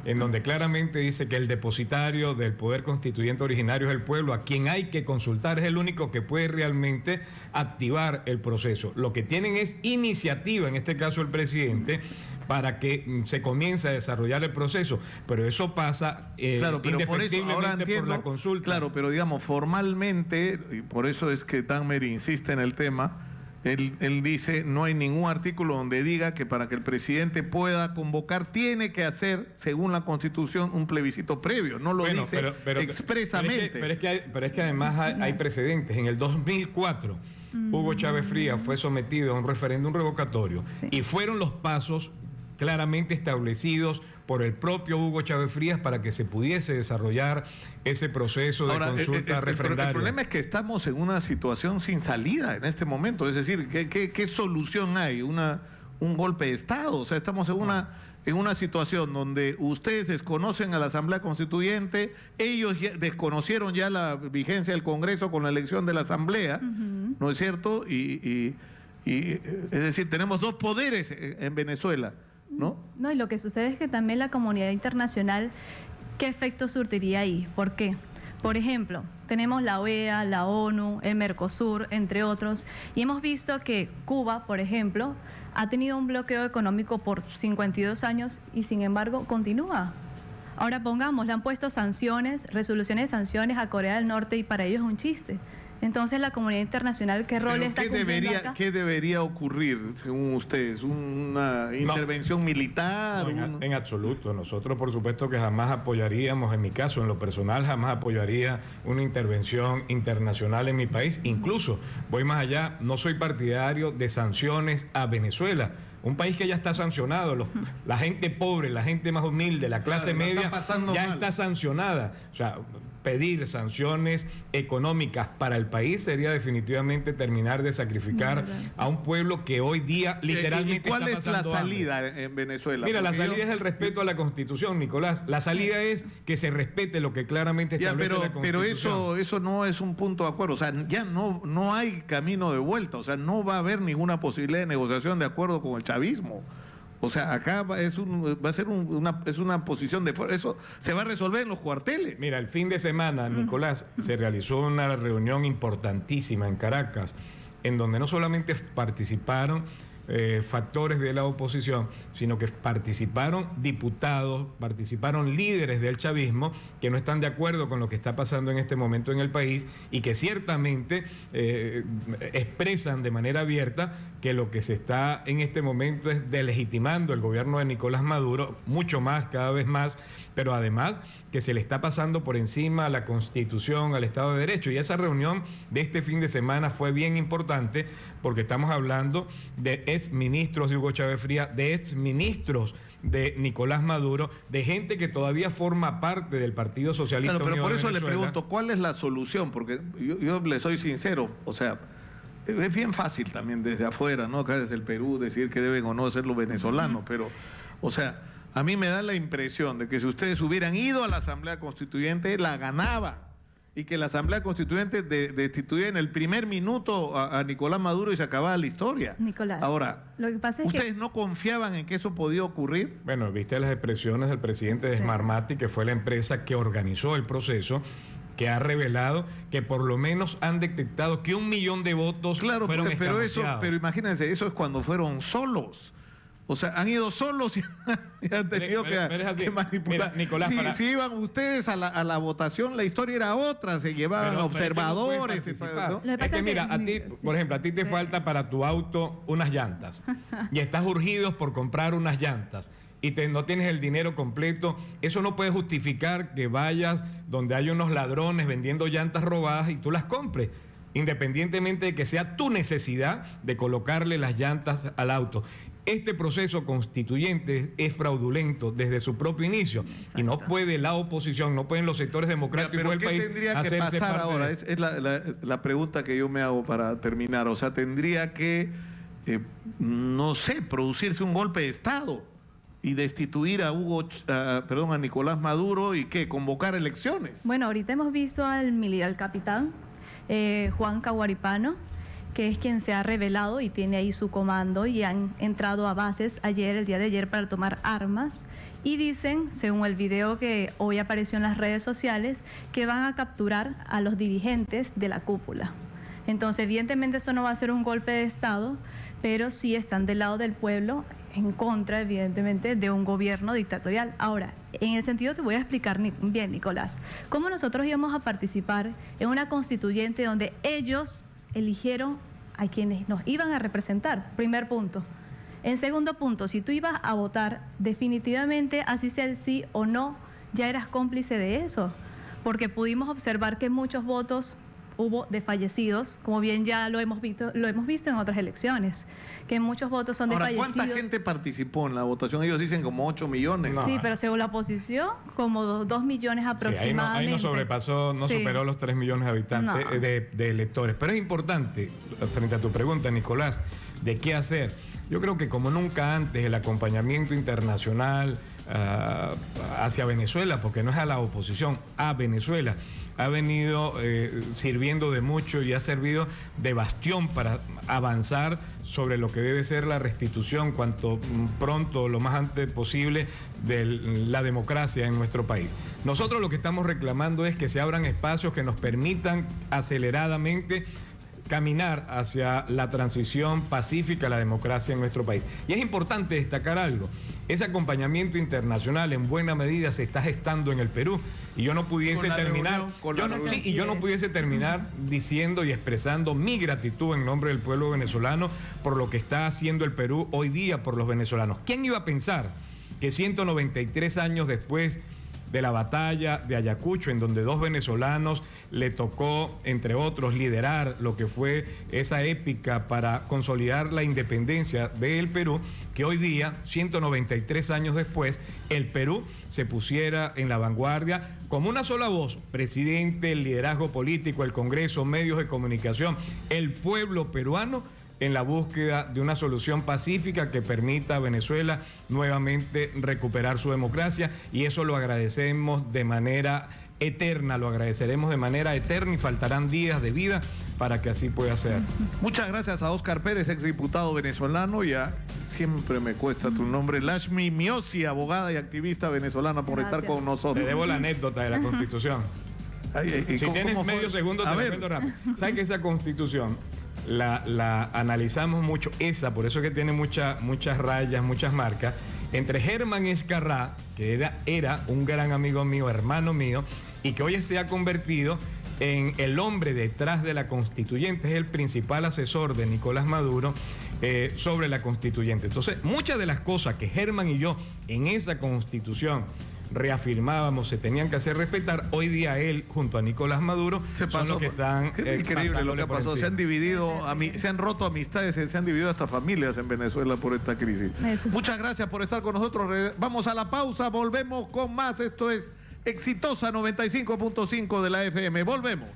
en donde claramente dice que el depositario del poder constituyente originario es el pueblo, a quien hay que consultar, es el único que puede realmente activar el proceso. Lo que tienen es iniciativa, en este caso el presidente, para que se comience a desarrollar el proceso, pero eso pasa claro, pero indefectiblemente por la consulta. Claro, pero digamos, formalmente, y por eso es que Tanmer insiste en el tema, él dice, no hay ningún artículo donde diga que para que el presidente pueda convocar tiene que hacer, según la Constitución, un plebiscito previo. No lo dice expresamente. Pero es que además hay precedentes. En el 2004, Hugo Chávez Frías fue sometido a un referéndum revocatorio y fueron los pasos claramente establecidos por el propio Hugo Chávez Frías para que se pudiese desarrollar ese proceso de consulta referendaria. El problema es que estamos en una situación sin salida en este momento. Es decir, ¿qué solución hay? ¿Un golpe de Estado? O sea, estamos en una situación donde ustedes desconocen a la Asamblea Constituyente, ellos desconocieron ya la vigencia del Congreso con la elección de la Asamblea, ¿no es cierto? Y es decir, tenemos dos poderes en Venezuela, ¿no? No, y lo que sucede es que también la comunidad internacional, ¿qué efecto surtiría ahí? ¿Por qué? Por ejemplo, tenemos la OEA, la ONU, el Mercosur, entre otros, y hemos visto que Cuba, por ejemplo, ha tenido un bloqueo económico por 52 años y sin embargo continúa. Ahora pongamos, le han puesto sanciones, resoluciones de sanciones a Corea del Norte y para ellos es un chiste. Entonces, la comunidad internacional, ¿qué rol está cumpliendo acá? ¿Qué debería ocurrir, según ustedes? ¿Una intervención militar? En absoluto. Nosotros, por supuesto, que jamás apoyaríamos, en mi caso, en lo personal, jamás apoyaría una intervención internacional en mi país. Incluso, voy más allá, no soy partidario de sanciones a Venezuela. Un país que ya está sancionado, la gente pobre, la gente más humilde, la clase media, ya está sancionada. O sea, pedir sanciones económicas para el país sería definitivamente terminar de sacrificar a un pueblo que hoy día literalmente ¿Y cuál está pasando es la salida hambre en Venezuela? Mira, la salida es el respeto a la Constitución, Nicolás. La salida es que se respete lo que claramente establece la Constitución. Pero eso no es un punto de acuerdo. O sea, ya no hay camino de vuelta. O sea, no va a haber ninguna posibilidad de negociación de acuerdo con el chavismo. O sea, acá va a ser una posición de fuerza. Eso se va a resolver en los cuarteles. Mira, el fin de semana, Nicolás, se realizó una reunión importantísima en Caracas, en donde no solamente participaron factores de la oposición, sino que participaron diputados, participaron líderes del chavismo que no están de acuerdo con lo que está pasando en este momento en el país y que ciertamente expresan de manera abierta que lo que se está en este momento es delegitimando el gobierno de Nicolás Maduro, mucho más, cada vez más, pero además que se le está pasando por encima a la Constitución, al Estado de Derecho. Y esa reunión de este fin de semana fue bien importante porque estamos hablando de exministros de Hugo Chávez Frías, de exministros de Nicolás Maduro, de gente que todavía forma parte del Partido Socialista Claro, pero Unido por de eso le Venezuela. pregunto, ¿cuál es la solución? Porque yo le soy sincero, o sea, es bien fácil también desde afuera, ¿no? Acá desde el Perú decir que deben o no ser los venezolanos, pero, o sea, a mí me da la impresión de que si ustedes hubieran ido a la Asamblea Constituyente, la ganaba. Y que la Asamblea Constituyente destituía en el primer minuto a Nicolás Maduro y se acababa la historia. Nicolás, Ahora, lo que pasa es ¿ustedes no confiaban en que eso podía ocurrir? Bueno, viste las expresiones del presidente de Sí. Smartmatic, que fue la empresa que organizó el proceso, que ha revelado que por lo menos han detectado que 1 millón de votos Claro, fueron pero escamoteados. pero imagínense, eso es cuando fueron solos. O sea, han ido solos y han tenido Pero es así. que manipular. Mira, Nicolás, si iban ustedes a la votación, la historia era otra, se llevaban Pero observadores. es que no pueden ¿no? Lo que Es pasa que es mira, que- a ti, por ejemplo, a ti te Sí. falta para tu auto unas llantas y estás urgido por comprar unas llantas y no tienes el dinero completo. Eso no puede justificar que vayas donde hay unos ladrones vendiendo llantas robadas y tú las compres, independientemente de que sea tu necesidad de colocarle las llantas al auto. Este proceso constituyente es fraudulento desde su propio inicio. Y no puede la oposición, no pueden los sectores democráticos Pero del ¿qué país tendría que hacerse pasar parte ahora? de- Es la pregunta que yo me hago para terminar. O sea, tendría que, no sé, producirse un golpe de Estado y destituir a a Nicolás Maduro y ¿qué? Convocar elecciones. Bueno, ahorita hemos visto al capitán Juan Caguaripano, que es quien se ha revelado y tiene ahí su comando y han entrado a bases el día de ayer para tomar armas y dicen, según el video que hoy apareció en las redes sociales, que van a capturar a los dirigentes de la cúpula. Entonces, evidentemente eso no va a ser un golpe de Estado, pero sí están del lado del pueblo en contra, evidentemente, de un gobierno dictatorial. Ahora, en el sentido te voy a explicar bien, Nicolás, cómo nosotros íbamos a participar en una constituyente donde ellos eligieron a quienes nos iban a representar, primer punto. En segundo punto, si tú ibas a votar, definitivamente, así sea el sí o no, ya eras cómplice de eso, porque pudimos observar que muchos votos hubo de fallecidos, como bien ya lo hemos visto en otras elecciones, que muchos votos son de Ahora, fallecidos. ¿cuánta gente participó en la votación? Ellos dicen como 8 millones. No. Sí, pero según la oposición, como 2 millones Sí, aproximadamente. ahí no sobrepasó, no Sí. superó los 3 millones de habitantes, No. de electores. Pero es importante, frente a tu pregunta, Nicolás, de qué hacer. Yo creo que como nunca antes el acompañamiento internacional hacia Venezuela, porque no es a la oposición, a Venezuela, ha venido sirviendo de mucho y ha servido de bastión para avanzar sobre lo que debe ser la restitución cuanto pronto, lo más antes posible, de la democracia en nuestro país. Nosotros lo que estamos reclamando es que se abran espacios que nos permitan aceleradamente caminar hacia la transición pacífica a la democracia en nuestro país. Y es importante destacar algo, ese acompañamiento internacional en buena medida se está gestando en el Perú y yo no pudiese Con la terminar, reunión, con yo la no, reunión. sí, y yo no pudiese terminar diciendo y expresando mi gratitud en nombre del pueblo venezolano por lo que está haciendo el Perú hoy día por los venezolanos. ¿Quién iba a pensar que 193 años después de la batalla de Ayacucho, en donde 2 venezolanos le tocó, entre otros, liderar lo que fue esa épica para consolidar la independencia del Perú, que hoy día, 193 años después, el Perú se pusiera en la vanguardia como una sola voz, presidente, el liderazgo político, el Congreso, medios de comunicación, el pueblo peruano, en la búsqueda de una solución pacífica que permita a Venezuela nuevamente recuperar su democracia, y eso lo agradecemos de manera eterna, lo agradeceremos de manera eterna y faltarán días de vida para que así pueda ser. Muchas gracias a Óscar Pérez, exdiputado venezolano, siempre me cuesta tu nombre, Lashmi Miosi, abogada y activista venezolana, por Gracias. estar con nosotros. Te debo la anécdota de la Constitución. Ay, Si ¿cómo tienes fue? medio segundo, A te ver. lo cuento rápido. ¿Sabes que esa Constitución la analizamos mucho, por eso que tiene muchas rayas, muchas marcas, entre Germán Ezcarrá, que era un gran amigo mío, hermano mío, y que hoy se ha convertido en el hombre detrás de la constituyente, es el principal asesor de Nicolás Maduro sobre la constituyente. Entonces, muchas de las cosas que Germán y yo en esa constitución reafirmábamos se tenían que hacer respetar, hoy día él junto a Nicolás Maduro son los que están increíble lo que ha pasado. Se han dividido, se han roto amistades, se han dividido hasta familias en Venezuela por esta crisis. Muchas gracias por estar con nosotros. Vamos a la pausa, volvemos con más. Esto es Exitosa 95.5 de la FM. Volvemos.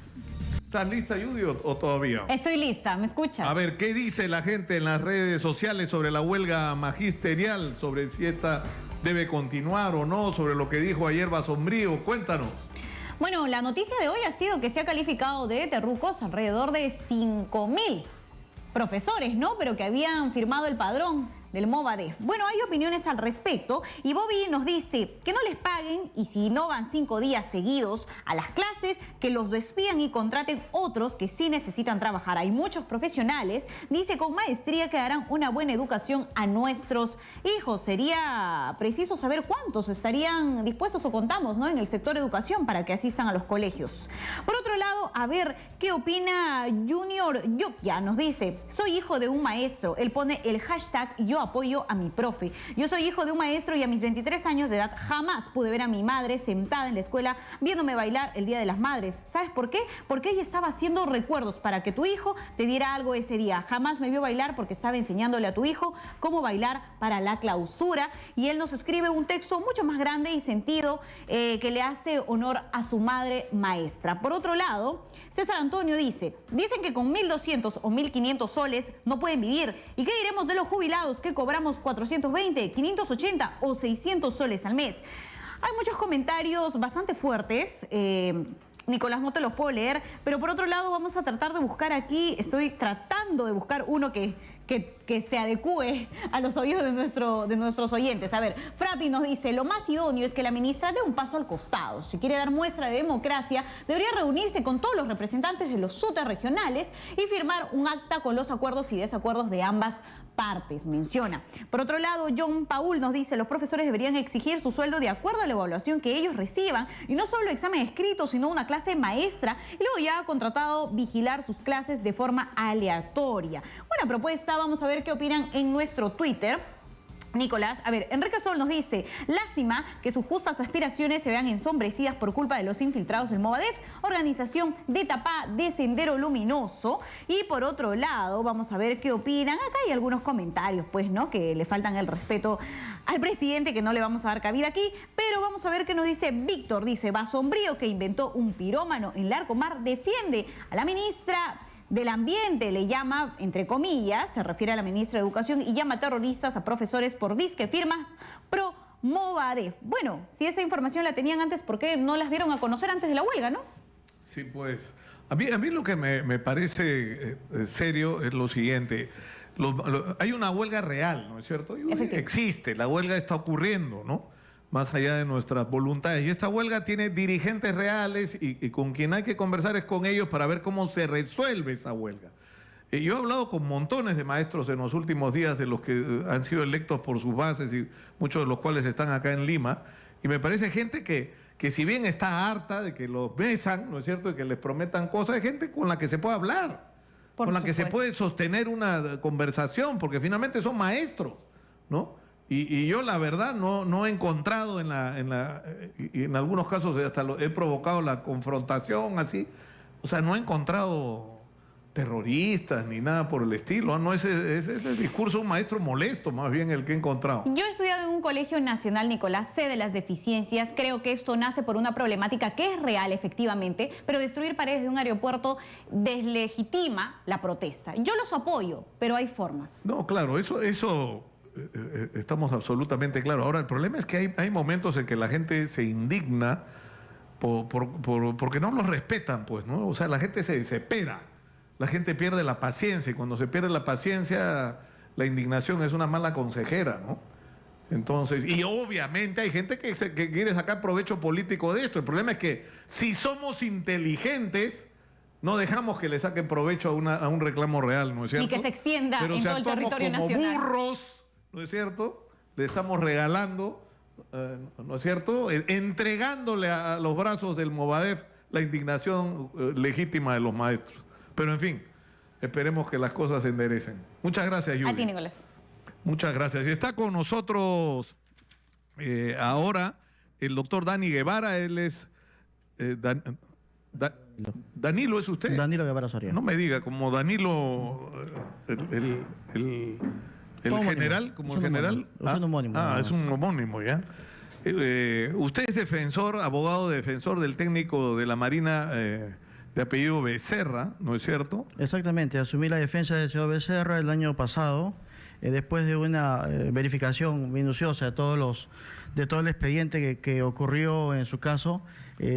¿Estás lista, Judy, o todavía? Estoy lista, ¿me escuchas? A ver, ¿qué dice la gente en las redes sociales sobre la huelga magisterial? Sobre si esta debe continuar o no, sobre lo que dijo ayer Basombrío. Cuéntanos. Bueno, la noticia de hoy ha sido que se ha calificado de terrucos alrededor de 5.000 profesores, ¿no? Pero que habían firmado el padrón del Movadef. Bueno, hay opiniones al respecto y Bobby nos dice que no les paguen y si no van 5 días seguidos a las clases, que los despidan y contraten otros que sí necesitan trabajar. Hay muchos profesionales, dice, con maestría que darán una buena educación a nuestros hijos. Sería preciso saber cuántos estarían dispuestos o contamos, ¿no?, en el sector educación para que asistan a los colegios. Por otro lado, a ver qué opina Junior Yukia. Nos dice, soy hijo de un maestro. Él pone el hashtag yo apoyo a mi profe. Yo soy hijo de un maestro y a mis 23 años de edad jamás pude ver a mi madre sentada en la escuela viéndome bailar el Día de las Madres. ¿Sabes por qué? Porque ella estaba haciendo recuerdos para que tu hijo te diera algo ese día. Jamás me vio bailar porque estaba enseñándole a tu hijo cómo bailar para la clausura. Y él nos escribe un texto mucho más grande y sentido que le hace honor a su madre maestra. Por otro lado, César Antonio dice, dicen que con 1.200 o 1.500 soles no pueden vivir. ¿Y qué diremos de los jubilados que cobramos 420, 580 o 600 soles al mes? Hay muchos comentarios bastante fuertes. Nicolás, no te los puedo leer, pero por otro lado vamos a tratar de buscar aquí, estoy tratando de buscar uno que se adecue a los oídos de nuestros oyentes. A ver, Frapi nos dice, lo más idóneo es que la ministra dé un paso al costado. Si quiere dar muestra de democracia, debería reunirse con todos los representantes de los SUTE regionales y firmar un acta con los acuerdos y desacuerdos de ambas partes, menciona. Por otro lado, John Paul nos dice, los profesores deberían exigir su sueldo de acuerdo a la evaluación que ellos reciban y no solo examen escrito, sino una clase maestra y luego ya ha contratado vigilar sus clases de forma aleatoria. Buena propuesta, vamos a ver qué opinan en nuestro Twitter. Nicolás, a ver, Enrique Sol nos dice, lástima que sus justas aspiraciones se vean ensombrecidas por culpa de los infiltrados del Movadef, organización de Tapá de Sendero Luminoso. Y por otro lado, vamos a ver qué opinan. Acá hay algunos comentarios, pues, ¿no?, que le faltan el respeto al presidente, que no le vamos a dar cabida aquí, pero vamos a ver qué nos dice Víctor. Dice, Basombrío, que inventó un pirómano en Larcomar, defiende a la ministra del Ambiente, le llama, entre comillas, se refiere a la ministra de Educación, y llama terroristas a profesores por disque firmas pro Movadef. Bueno, si esa información la tenían antes, ¿por qué no las dieron a conocer antes de la huelga, no? Sí, pues, a mí lo que me parece serio es lo siguiente. Hay una huelga real, ¿no es cierto? Existe, la huelga está ocurriendo, ¿no?, más allá de nuestras voluntades. Y esta huelga tiene dirigentes reales y con quien hay que conversar es con ellos para ver cómo se resuelve esa huelga. Yo he hablado con montones de maestros en los últimos días, de los que han sido electos por sus bases y muchos de los cuales están acá en Lima, y me parece gente que si bien está harta de que los besan, ¿no es cierto?, de que les prometan cosas, es gente con la que se puede hablar, con la que se puede sostener una conversación, porque finalmente son maestros, ¿no? Y yo la verdad no he encontrado en algunos casos hasta he provocado la confrontación así, o sea, no he encontrado terroristas ni nada por el estilo, no es el discurso de un maestro molesto más bien el que he encontrado. Yo he estudiado en un colegio nacional, Nicolás, sé de las deficiencias, creo que esto nace por una problemática que es real efectivamente, pero destruir paredes de un aeropuerto deslegitima la protesta. Yo los apoyo, pero hay formas. No, claro, eso estamos absolutamente claros. Ahora, el problema es que hay momentos en que la gente se indigna porque no los respetan, pues, ¿no? O sea, la gente se desespera, la gente pierde la paciencia, y cuando se pierde la paciencia, la indignación es una mala consejera, ¿no? Entonces, y obviamente hay gente que quiere sacar provecho político de esto. El problema es que si somos inteligentes, no dejamos que le saquen provecho a un reclamo real, ¿no es cierto? Y que se extienda Pero en si todo el actuamos territorio como nacional. burros, ¿no es cierto? Le estamos regalando, ¿no es cierto? Entregándole a los brazos del Movadef la indignación legítima de los maestros. Pero en fin, esperemos que las cosas se enderecen. Muchas gracias, Yuri. A ti, Nicolás. Muchas gracias. Y está con nosotros ahora el doctor Dani Guevara. Él es... Danilo, ¿es usted? Danilo Guevara Soria. No me diga, como Danilo, el general, como el general. Es un homónimo. Es un homónimo, ya. Usted es defensor, abogado defensor del técnico de la Marina de apellido Becerra, ¿no es cierto? Exactamente, asumí la defensa del señor Becerra el año pasado, después de una verificación minuciosa de todo el expediente que ocurrió en su caso.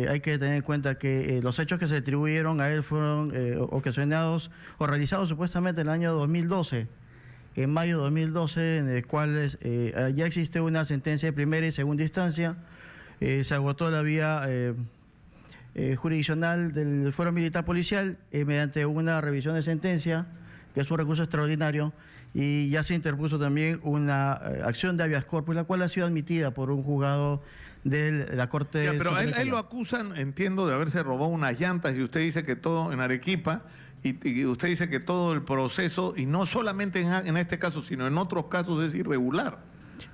Hay que tener en cuenta que los hechos que se atribuyeron a él fueron ocasionados o realizados supuestamente en el año 2012, en mayo de 2012, en el cual ya existe una sentencia de primera y segunda instancia. Se agotó la vía jurisdiccional del Fuero Militar Policial mediante una revisión de sentencia, que es un recurso extraordinario, y ya se interpuso también una acción de habeas corpus, la cual ha sido admitida por un juzgado de la Corte. Ya, pero a él lo acusan, entiendo, de haberse robado unas llantas, y usted dice que todo en Arequipa, y usted dice que todo el proceso, y no solamente en este caso, sino en otros casos, es irregular.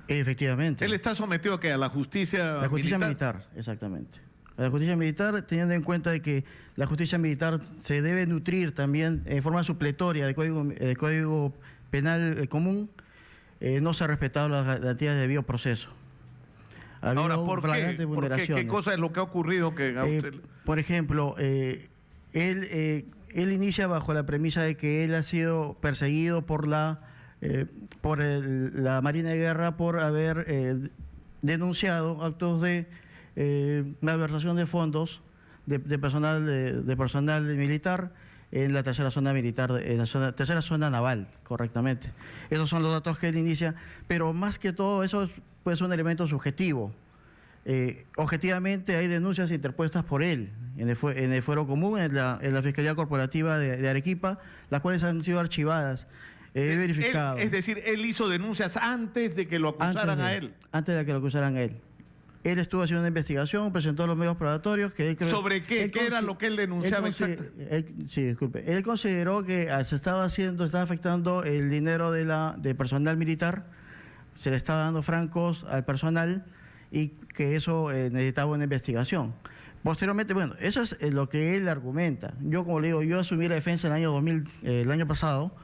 Efectivamente. Él está sometido a la justicia La justicia militar, exactamente. A la justicia militar, teniendo en cuenta de que la justicia militar se debe nutrir también en forma supletoria del Código Penal común, no se ha respetado las garantías de debido proceso. Ahora, ¿por qué? ¿Qué cosa es lo que ha ocurrido? Por ejemplo, él inicia bajo la premisa de que él ha sido perseguido por la Marina de Guerra por haber denunciado actos de malversación de fondos de personal militar en la tercera zona militar, en la tercera zona naval, correctamente. Esos son los datos que él inicia, pero más que todo eso es un elemento subjetivo. Objetivamente hay denuncias interpuestas por él en el fuero común, en la Fiscalía Corporativa de Arequipa, las cuales han sido archivadas. He verificado. Es decir, él hizo denuncias antes de que lo acusaran a él. Antes de que lo acusaran a él. Él estuvo haciendo una investigación, presentó los medios probatorios. ¿Sobre qué? ¿Qué era lo que él denunciaba exactamente? Sí, disculpe. Él consideró que estaba afectando el dinero de personal militar, se le estaba dando francos al personal y que eso necesitaba una investigación. Posteriormente, bueno, eso es lo que él argumenta. Yo, como le digo, yo asumí la defensa el año pasado,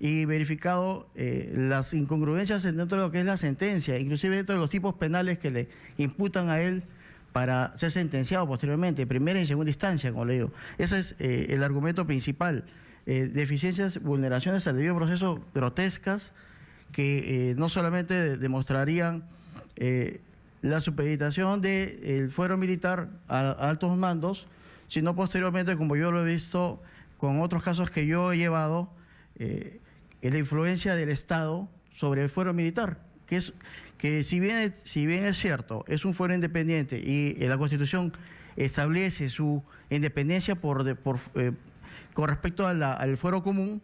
y verificado las incongruencias dentro de lo que es la sentencia, inclusive dentro de los tipos penales que le imputan a él para ser sentenciado posteriormente, primera y segunda instancia, como le digo. Ese es el argumento principal. Deficiencias, vulneraciones al debido proceso grotescas que no solamente demostrarían la supeditación del fuero militar a altos mandos, sino posteriormente, como yo lo he visto con otros casos que yo he llevado, la influencia del Estado sobre el fuero militar, que si bien es cierto, es un fuero independiente y la Constitución establece su independencia con respecto al fuero común,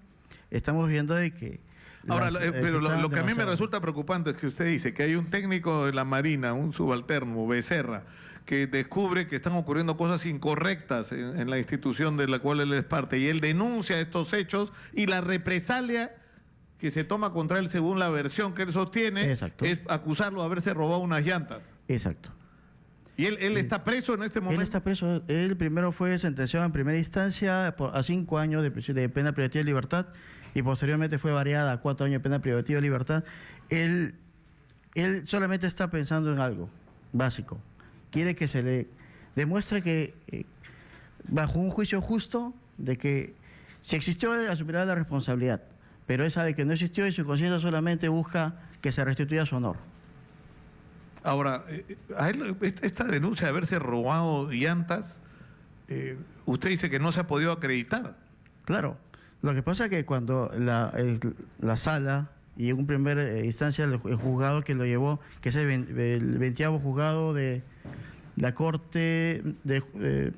estamos viendo de que... Ahora, pero lo que a mí me resulta preocupante es que usted dice que hay un técnico de la Marina, un subalterno, Becerra, que descubre que están ocurriendo cosas incorrectas en la institución de la cual él es parte, y él denuncia estos hechos, y la represalia que se toma contra él, según la versión que él sostiene, exacto, es acusarlo de haberse robado unas llantas. Exacto. ¿Y él está preso en este momento? Él está preso. Él primero fue sentenciado en primera instancia a 5 años de pena privativa de libertad, y posteriormente fue variada a 4 años de pena privativa de libertad. Él solamente está pensando en algo básico. Quiere que se le demuestre que, bajo un juicio justo, de que si existió, asumirá la responsabilidad. Pero él sabe que no existió y su conciencia solamente busca que se restituya su honor. Ahora, a él, esta denuncia de haberse robado llantas, usted dice que no se ha podido acreditar. Claro. Lo que pasa es que cuando la sala y en primera instancia el juzgado que lo llevó, que es el 20º juzgado de la Corte de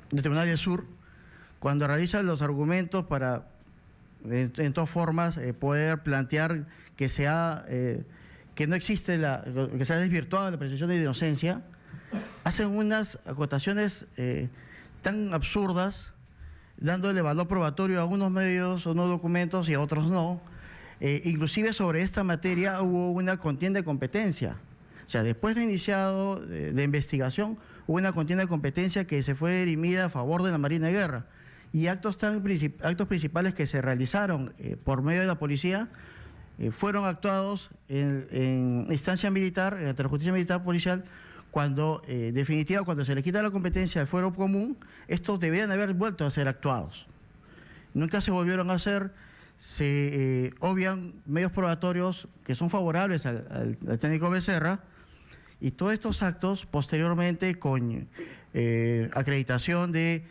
Tribunal del Sur, cuando realizan los argumentos para, en todas formas, poder plantear que que no existe que se ha desvirtuado la presunción de inocencia, hacen unas acotaciones tan absurdas, dándole valor probatorio a unos medios o no documentos y a otros no. Inclusive sobre esta materia hubo una contienda de competencia. O sea, después de iniciado de investigación, hubo una contienda de competencia que se fue dirimida a favor de la Marina de Guerra. Y actos principales que se realizaron por medio de la policía fueron actuados en instancia militar, ante la justicia militar policial, cuando, definitiva, cuando se le quita la competencia al fuero común, estos deberían haber vuelto a ser actuados. Nunca se volvieron a hacer, se obvian medios probatorios que son favorables al técnico Becerra, y todos estos actos, posteriormente, con acreditación de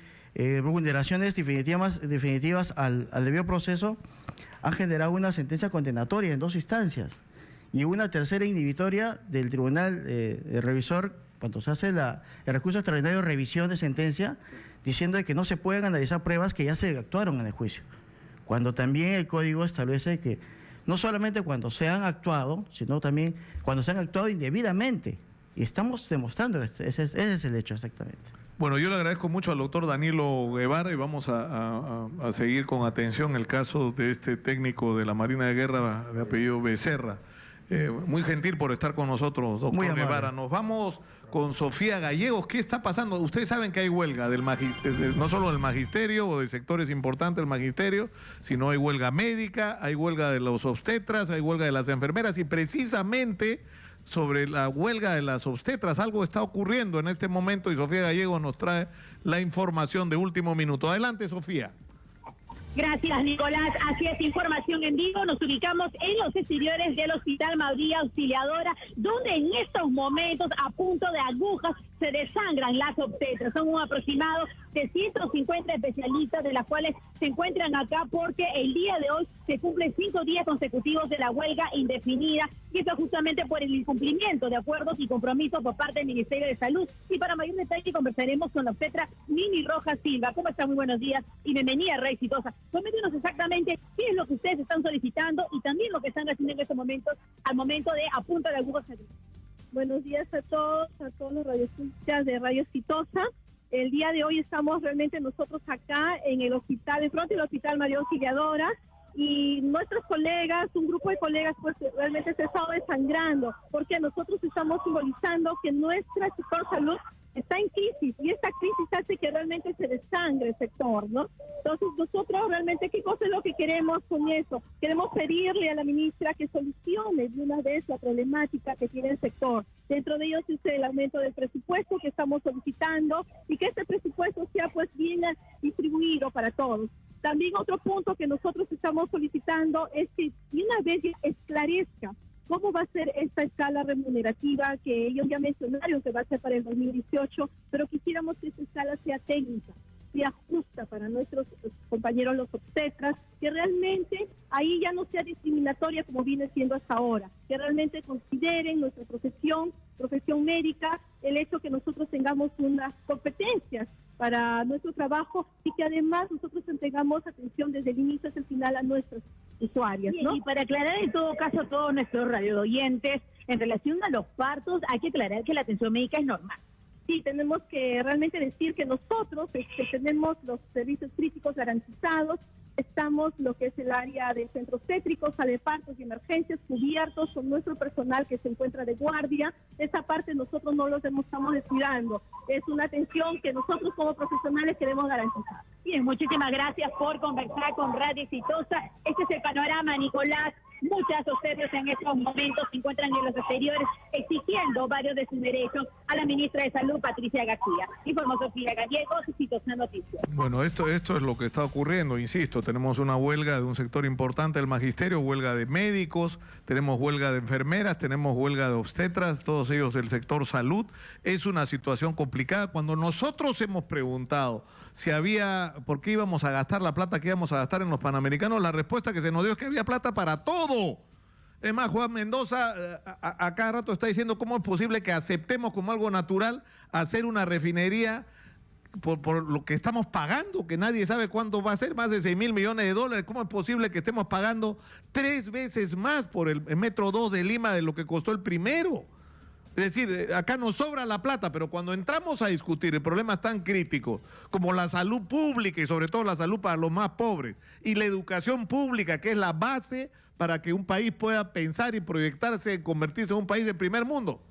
vulneraciones definitivas al debido proceso, han generado una sentencia condenatoria en 2 instancias y una tercera inhibitoria del Tribunal Revisor cuando se hace el recurso extraordinario de revisión de sentencia, diciendo que no se pueden analizar pruebas que ya se actuaron en el juicio, cuando también el Código establece que no solamente cuando se han actuado, sino también cuando se han actuado indebidamente. Y estamos demostrando ese es el hecho exactamente. Bueno, yo le agradezco mucho al doctor Danilo Guevara y vamos a seguir con atención el caso de este técnico de la Marina de Guerra de apellido Becerra. Muy gentil por estar con nosotros, doctor Guevara. Nos vamos con Sofía Gallegos. ¿Qué está pasando? Ustedes saben que hay huelga del no solo del magisterio o de sectores importantes del magisterio, sino hay huelga médica, hay huelga de los obstetras, hay huelga de las enfermeras, y precisamente sobre la huelga de las obstetras algo está ocurriendo en este momento y Sofía Gallegos nos trae la información de último minuto. Adelante, Sofía. Gracias, Nicolás. Así es, información en vivo. Nos ubicamos en los exteriores del Hospital María Auxiliadora, donde en estos momentos, a punto de agujas, se desangran las obstetras. Son un aproximado de 150 especialistas, de las cuales se encuentran acá porque el día de hoy se cumplen 5 días consecutivos de la huelga indefinida, y eso justamente por el incumplimiento de acuerdos y compromisos por parte del Ministerio de Salud. Y para mayor detalle conversaremos con la obstetra Mini Rojas Silva. ¿Cómo está? Muy buenos días y bienvenida, Red Exitosa. Coméntenos exactamente qué es lo que ustedes están solicitando y también lo que están haciendo en estos momentos, al momento de a punto de agujas. Buenos días a todos los radioescuchas de Radio Exitosa. El día de hoy estamos realmente nosotros acá en el hospital, en frente del Hospital María Auxiliadora, y nuestros colegas, un grupo de colegas, pues realmente se está desangrando, porque nosotros estamos simbolizando que nuestro sector salud está en crisis, y esta crisis hace que realmente se desangre el sector, ¿no? Entonces nosotros realmente, ¿qué cosa es lo que queremos con eso? Queremos pedirle a la ministra que solucione de una vez la problemática que tiene el sector. Dentro de ellos es el aumento del presupuesto que estamos solicitando, y que este presupuesto sea pues bien distribuido para todos. También otro punto que nosotros estamos solicitando es que de una vez esclarezca cómo va a ser esta escala remunerativa, que ellos ya mencionaron que va a ser para el 2018, pero quisiéramos que esta escala sea técnica, sea justa para nuestros compañeros los obstetras, que realmente ahí ya no sea discriminatoria como viene siendo hasta ahora, que realmente consideren nuestra profesión médica, el hecho que nosotros tengamos unas competencias para nuestro trabajo, y que además nosotros tengamos atención desde el inicio hasta el final a nuestros usuarios, ¿no? Y para aclarar en todo caso a todos nuestros radioyentes, en relación a los partos, hay que aclarar que la atención médica es normal. Sí, tenemos que realmente decir que nosotros tenemos los servicios críticos garantizados, estamos lo que es el área de centros obstétricos, sala de partos y emergencias cubiertos con nuestro personal que se encuentra de guardia. Esa parte nosotros no los estamos descuidando. Es una atención que nosotros como profesionales queremos garantizar. Bien, muchísimas gracias por conversar con Radio Exitosa. Este es el panorama, Nicolás. Muchas obstetras en estos momentos se encuentran en los exteriores exigiendo varios de sus derechos a la ministra de Salud, Patricia García. Informó Sofía Gallegos, Exitosa Noticias. Bueno, esto es lo que está ocurriendo, insisto. Tenemos una huelga de un sector importante del magisterio, huelga de médicos, tenemos huelga de enfermeras, tenemos huelga de obstetras, todos ellos del sector salud. Es una situación complicada. Cuando nosotros hemos preguntado si había, por qué íbamos a gastar la plata que íbamos a gastar en los Panamericanos, la respuesta que se nos dio es que había plata para todo. Es más, Juan Mendoza a cada rato está diciendo cómo es posible que aceptemos como algo natural hacer una refinería por lo que estamos pagando, que nadie sabe cuánto va a ser, más de 6.000 millones de dólares. ¿Cómo es posible que estemos pagando 3 veces más por el Metro 2 de Lima de lo que costó el primero? Es decir, acá nos sobra la plata, pero cuando entramos a discutir el problemas tan críticos como la salud pública y sobre todo la salud para los más pobres y la educación pública, que es la base para que un país pueda pensar y proyectarse en convertirse en un país de primer mundo,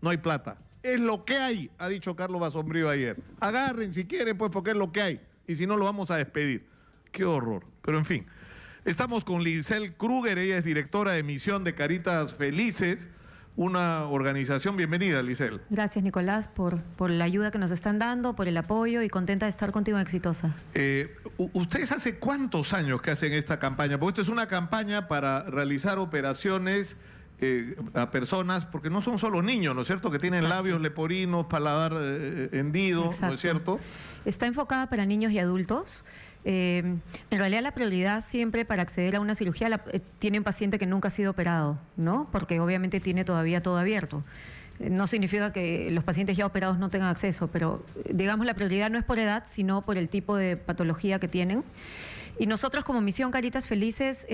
no hay plata. Es lo que hay, ha dicho Carlos Basombrío ayer. Agarren si quieren, pues, porque es lo que hay. Y si no, lo vamos a despedir. Qué horror. Pero en fin, estamos con Lisel Kruger, ella es directora de misión de Caritas Felices, una organización. Bienvenida, Lisel. Gracias, Nicolás, por la ayuda que nos están dando, por el apoyo y contenta de estar contigo en Exitosa. ¿Ustedes hace cuántos años que hacen esta campaña? Porque esto es una campaña para realizar operaciones a personas, porque no son solo niños, ¿no es cierto?, que tienen labios leporinos, paladar hendido, ¿no es cierto? Está enfocada para niños y adultos. En realidad la prioridad siempre para acceder a una cirugía tiene un paciente que nunca ha sido operado, ¿no? Porque obviamente tiene todavía todo abierto. No significa que los pacientes ya operados no tengan acceso, pero digamos la prioridad no es por edad, sino por el tipo de patología que tienen. Y nosotros como Misión Caritas Felices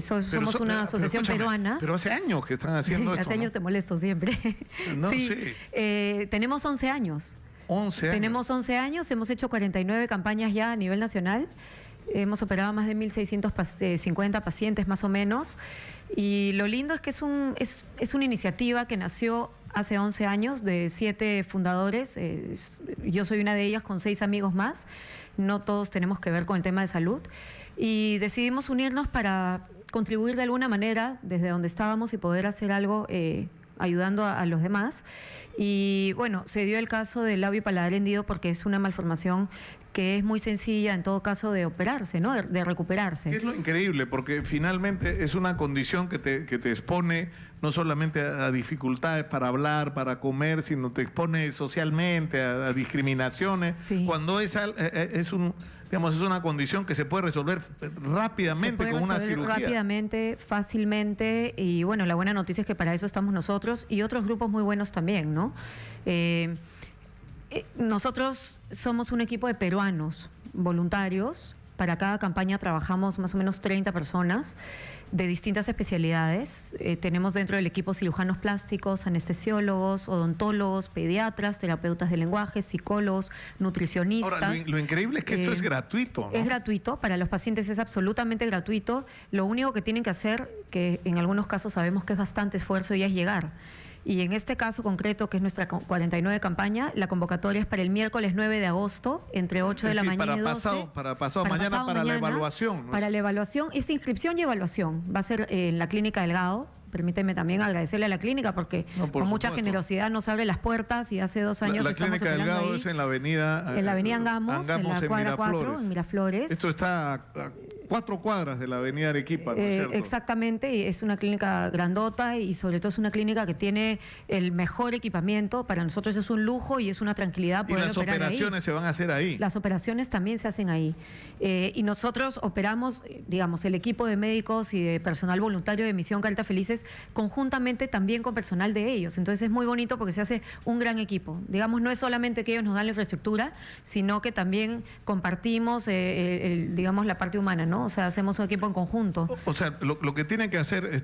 somos una asociación peruana. Pero hace años que están haciendo esto, hace años, ¿no? Te molesto siempre. No, sí. Tenemos 11 años. 11 años. Tenemos 11 años, hemos hecho 49 campañas ya a nivel nacional. Hemos operado a más de 1.650 pacientes más o menos. Y lo lindo es que es una iniciativa que nació hace 11 años de 7 fundadores. Yo soy una de ellas con 6 amigos más. No todos tenemos que ver con el tema de salud. Y decidimos unirnos para contribuir de alguna manera desde donde estábamos y poder hacer algo ayudando a los demás. Y bueno, se dio el caso del labio paladar hendido porque es una malformación que es muy sencilla en todo caso de operarse, ¿no? De recuperarse. Es lo increíble, porque finalmente es una condición que te expone no solamente a dificultades para hablar, para comer, sino te expone socialmente a discriminaciones. Sí. Cuando es una condición que se puede resolver rápidamente con una cirugía. Rápidamente, fácilmente, y bueno, la buena noticia es que para eso estamos nosotros y otros grupos muy buenos también, ¿no? Nosotros somos un equipo de peruanos voluntarios. Para cada campaña trabajamos más o menos 30 personas de distintas especialidades. Tenemos dentro del equipo cirujanos plásticos, anestesiólogos, odontólogos, pediatras, terapeutas de lenguaje, psicólogos, nutricionistas. Ahora, lo increíble es que esto es gratuito, ¿no? Es gratuito, para los pacientes es absolutamente gratuito. Lo único que tienen que hacer, que en algunos casos sabemos que es bastante esfuerzo, ya es llegar. Y en este caso concreto, que es nuestra 49 campaña, la convocatoria es para el miércoles 9 de agosto, entre 8 de la mañana y 12. Para pasado mañana, para la evaluación, ¿no? Para la evaluación, es inscripción y evaluación. Va a ser en la Clínica Delgado. Permíteme también agradecerle a la clínica porque con mucha generosidad nos abre las puertas y hace 2 años la estamos Clínica Delgado ahí, es en la avenida... En la avenida Angamos, en la cuadra 4, en Miraflores. Esto está a 4 cuadras de la avenida Arequipa, ¿no es cierto? Exactamente, y es una clínica grandota y sobre todo es una clínica que tiene el mejor equipamiento. Para nosotros es un lujo y es una tranquilidad poder operar ahí. Y las operaciones se van a hacer ahí. Las operaciones también se hacen ahí. Y nosotros operamos, digamos, el equipo de médicos y de personal voluntario de Misión Caritas Felices conjuntamente también con personal de ellos. Entonces es muy bonito porque se hace un gran equipo. Digamos, no es solamente que ellos nos dan la infraestructura, sino que también compartimos, digamos, la parte humana, ¿no? O sea, hacemos un equipo en conjunto. O sea, lo que tienen que hacer,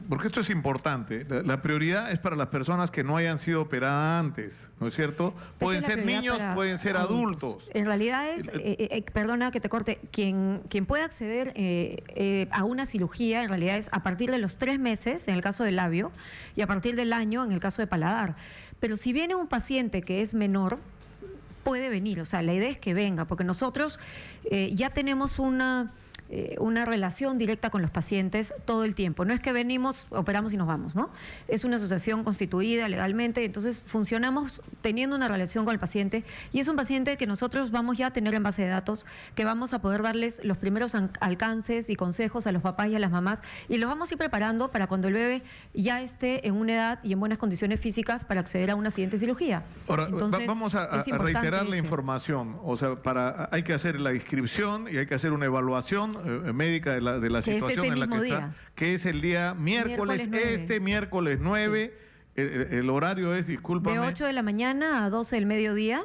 porque esto es importante, la prioridad es para las personas que no hayan sido operadas antes, ¿no es cierto? Pueden ser niños, pueden ser adultos. En realidad es, perdona que te corte, quien puede acceder a una cirugía en realidad es a partir de los 3 meses, en el caso del labio, y a partir del año, en el caso de paladar. Pero si viene un paciente que es menor, puede venir, o sea, la idea es que venga, porque nosotros ya tenemos una relación directa con los pacientes todo el tiempo. No es que venimos, operamos y nos vamos, ¿no? Es una asociación constituida legalmente, entonces funcionamos teniendo una relación con el paciente y es un paciente que nosotros vamos ya a tener en base de datos, que vamos a poder darles los primeros alcances y consejos a los papás y a las mamás y los vamos a ir preparando para cuando el bebé ya esté en una edad y en buenas condiciones físicas para acceder a una siguiente cirugía. Ahora, entonces, vamos a reiterar la información. O sea, hay que hacer la inscripción y hay que hacer una evaluación médica de la situación en la que está, que es el día miércoles 9, El horario es, discúlpame. De 8 de la mañana a 12 del mediodía.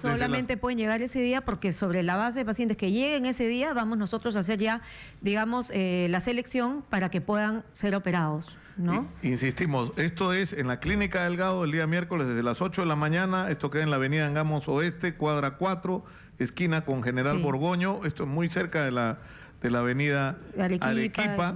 Solamente pueden llegar ese día porque sobre la base de pacientes que lleguen ese día vamos nosotros a hacer ya, digamos, la selección para que puedan ser operados, ¿no? Insistimos, esto es en la Clínica Delgado el día miércoles desde las 8 de la mañana. Esto queda en la avenida Angamos Oeste, cuadra 4, esquina con General Borgoño. Esto es muy cerca de la avenida Arequipa,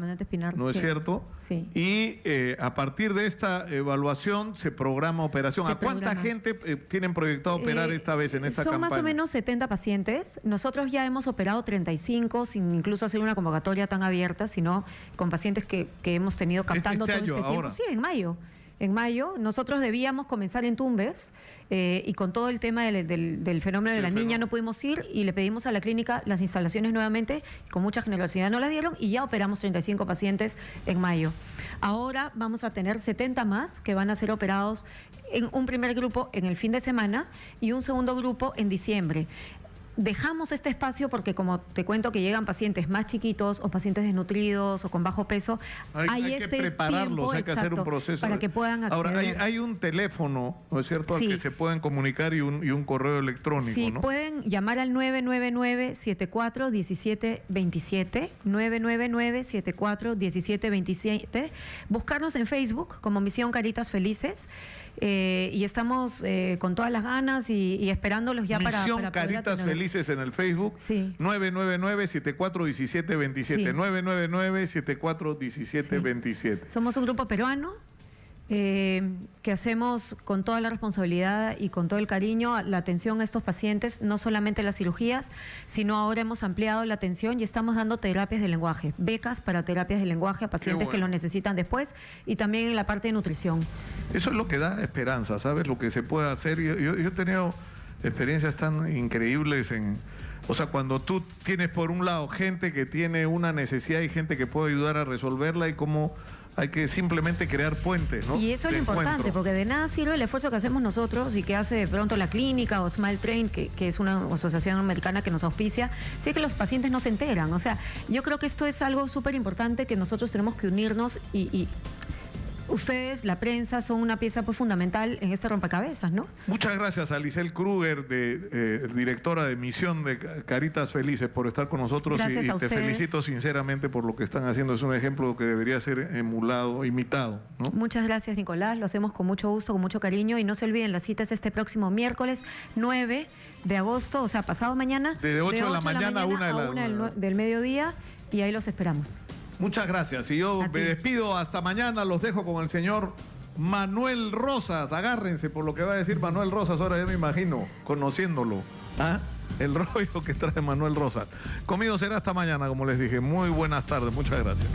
¿no es cierto? Sí. Y a partir de esta evaluación se programa operación. ¿A cuánta gente tienen proyectado operar esta vez en esta campaña? Son más o menos 70 pacientes. Nosotros ya hemos operado 35 sin incluso hacer una convocatoria tan abierta, sino con pacientes que hemos tenido captando todo este tiempo. Sí, en mayo. En mayo, nosotros debíamos comenzar en Tumbes y con todo el tema del fenómeno de la niña no pudimos ir y le pedimos a la clínica las instalaciones nuevamente, con mucha generosidad nos las dieron y ya operamos 35 pacientes en mayo. Ahora vamos a tener 70 más que van a ser operados en un primer grupo en el fin de semana y un segundo grupo en diciembre. Dejamos este espacio porque, como te cuento, que llegan pacientes más chiquitos o pacientes desnutridos o con bajo peso. Hay que prepararlos, tiempo, hay que hacer un proceso. Para que puedan acceder. Ahora, hay un teléfono, ¿no es cierto?, al que se pueden comunicar y un correo electrónico, sí, ¿no? Pueden llamar al 999-74-1727, 999-74-1727, buscarnos en Facebook como Misión Caritas Felices y estamos con todas las ganas y esperándolos ya para Caritas Felices en el Facebook, 999-741727, 999-741727. Somos un grupo peruano que hacemos con toda la responsabilidad y con todo el cariño la atención a estos pacientes, no solamente las cirugías, sino ahora hemos ampliado la atención y estamos dando terapias de lenguaje, becas para terapias de lenguaje a pacientes que lo necesitan después y también en la parte de nutrición. Eso es lo que da esperanza, ¿sabes? Lo que se puede hacer. Yo he tenido experiencias tan increíbles o sea, cuando tú tienes por un lado gente que tiene una necesidad y gente que puede ayudar a resolverla y cómo hay que simplemente crear puentes, ¿no? Y eso es lo importante, porque de nada sirve el esfuerzo que hacemos nosotros y que hace de pronto la clínica o Smile Train, que es una asociación americana que nos auspicia, si es que los pacientes no se enteran. O sea, yo creo que esto es algo súper importante que nosotros tenemos que unirnos y ustedes, la prensa, son una pieza pues fundamental en este rompecabezas, ¿no? Muchas gracias a Lisel Kruger, directora de Misión de Caritas Felices, por estar con nosotros. Gracias a ustedes. Te felicito sinceramente por lo que están haciendo. Es un ejemplo que debería ser emulado, imitado, ¿no? Muchas gracias, Nicolás. Lo hacemos con mucho gusto, con mucho cariño. Y no se olviden, la cita es este próximo miércoles 9 de agosto, o sea, pasado mañana. De 8 de la mañana a 1 del mediodía. Y ahí los esperamos. Muchas gracias. Y yo me despido hasta mañana. Los dejo con el señor Manuel Rosas. Agárrense por lo que va a decir Manuel Rosas. Ahora ya me imagino, conociéndolo. El rollo que trae Manuel Rosas. Conmigo será hasta mañana, como les dije. Muy buenas tardes. Muchas gracias.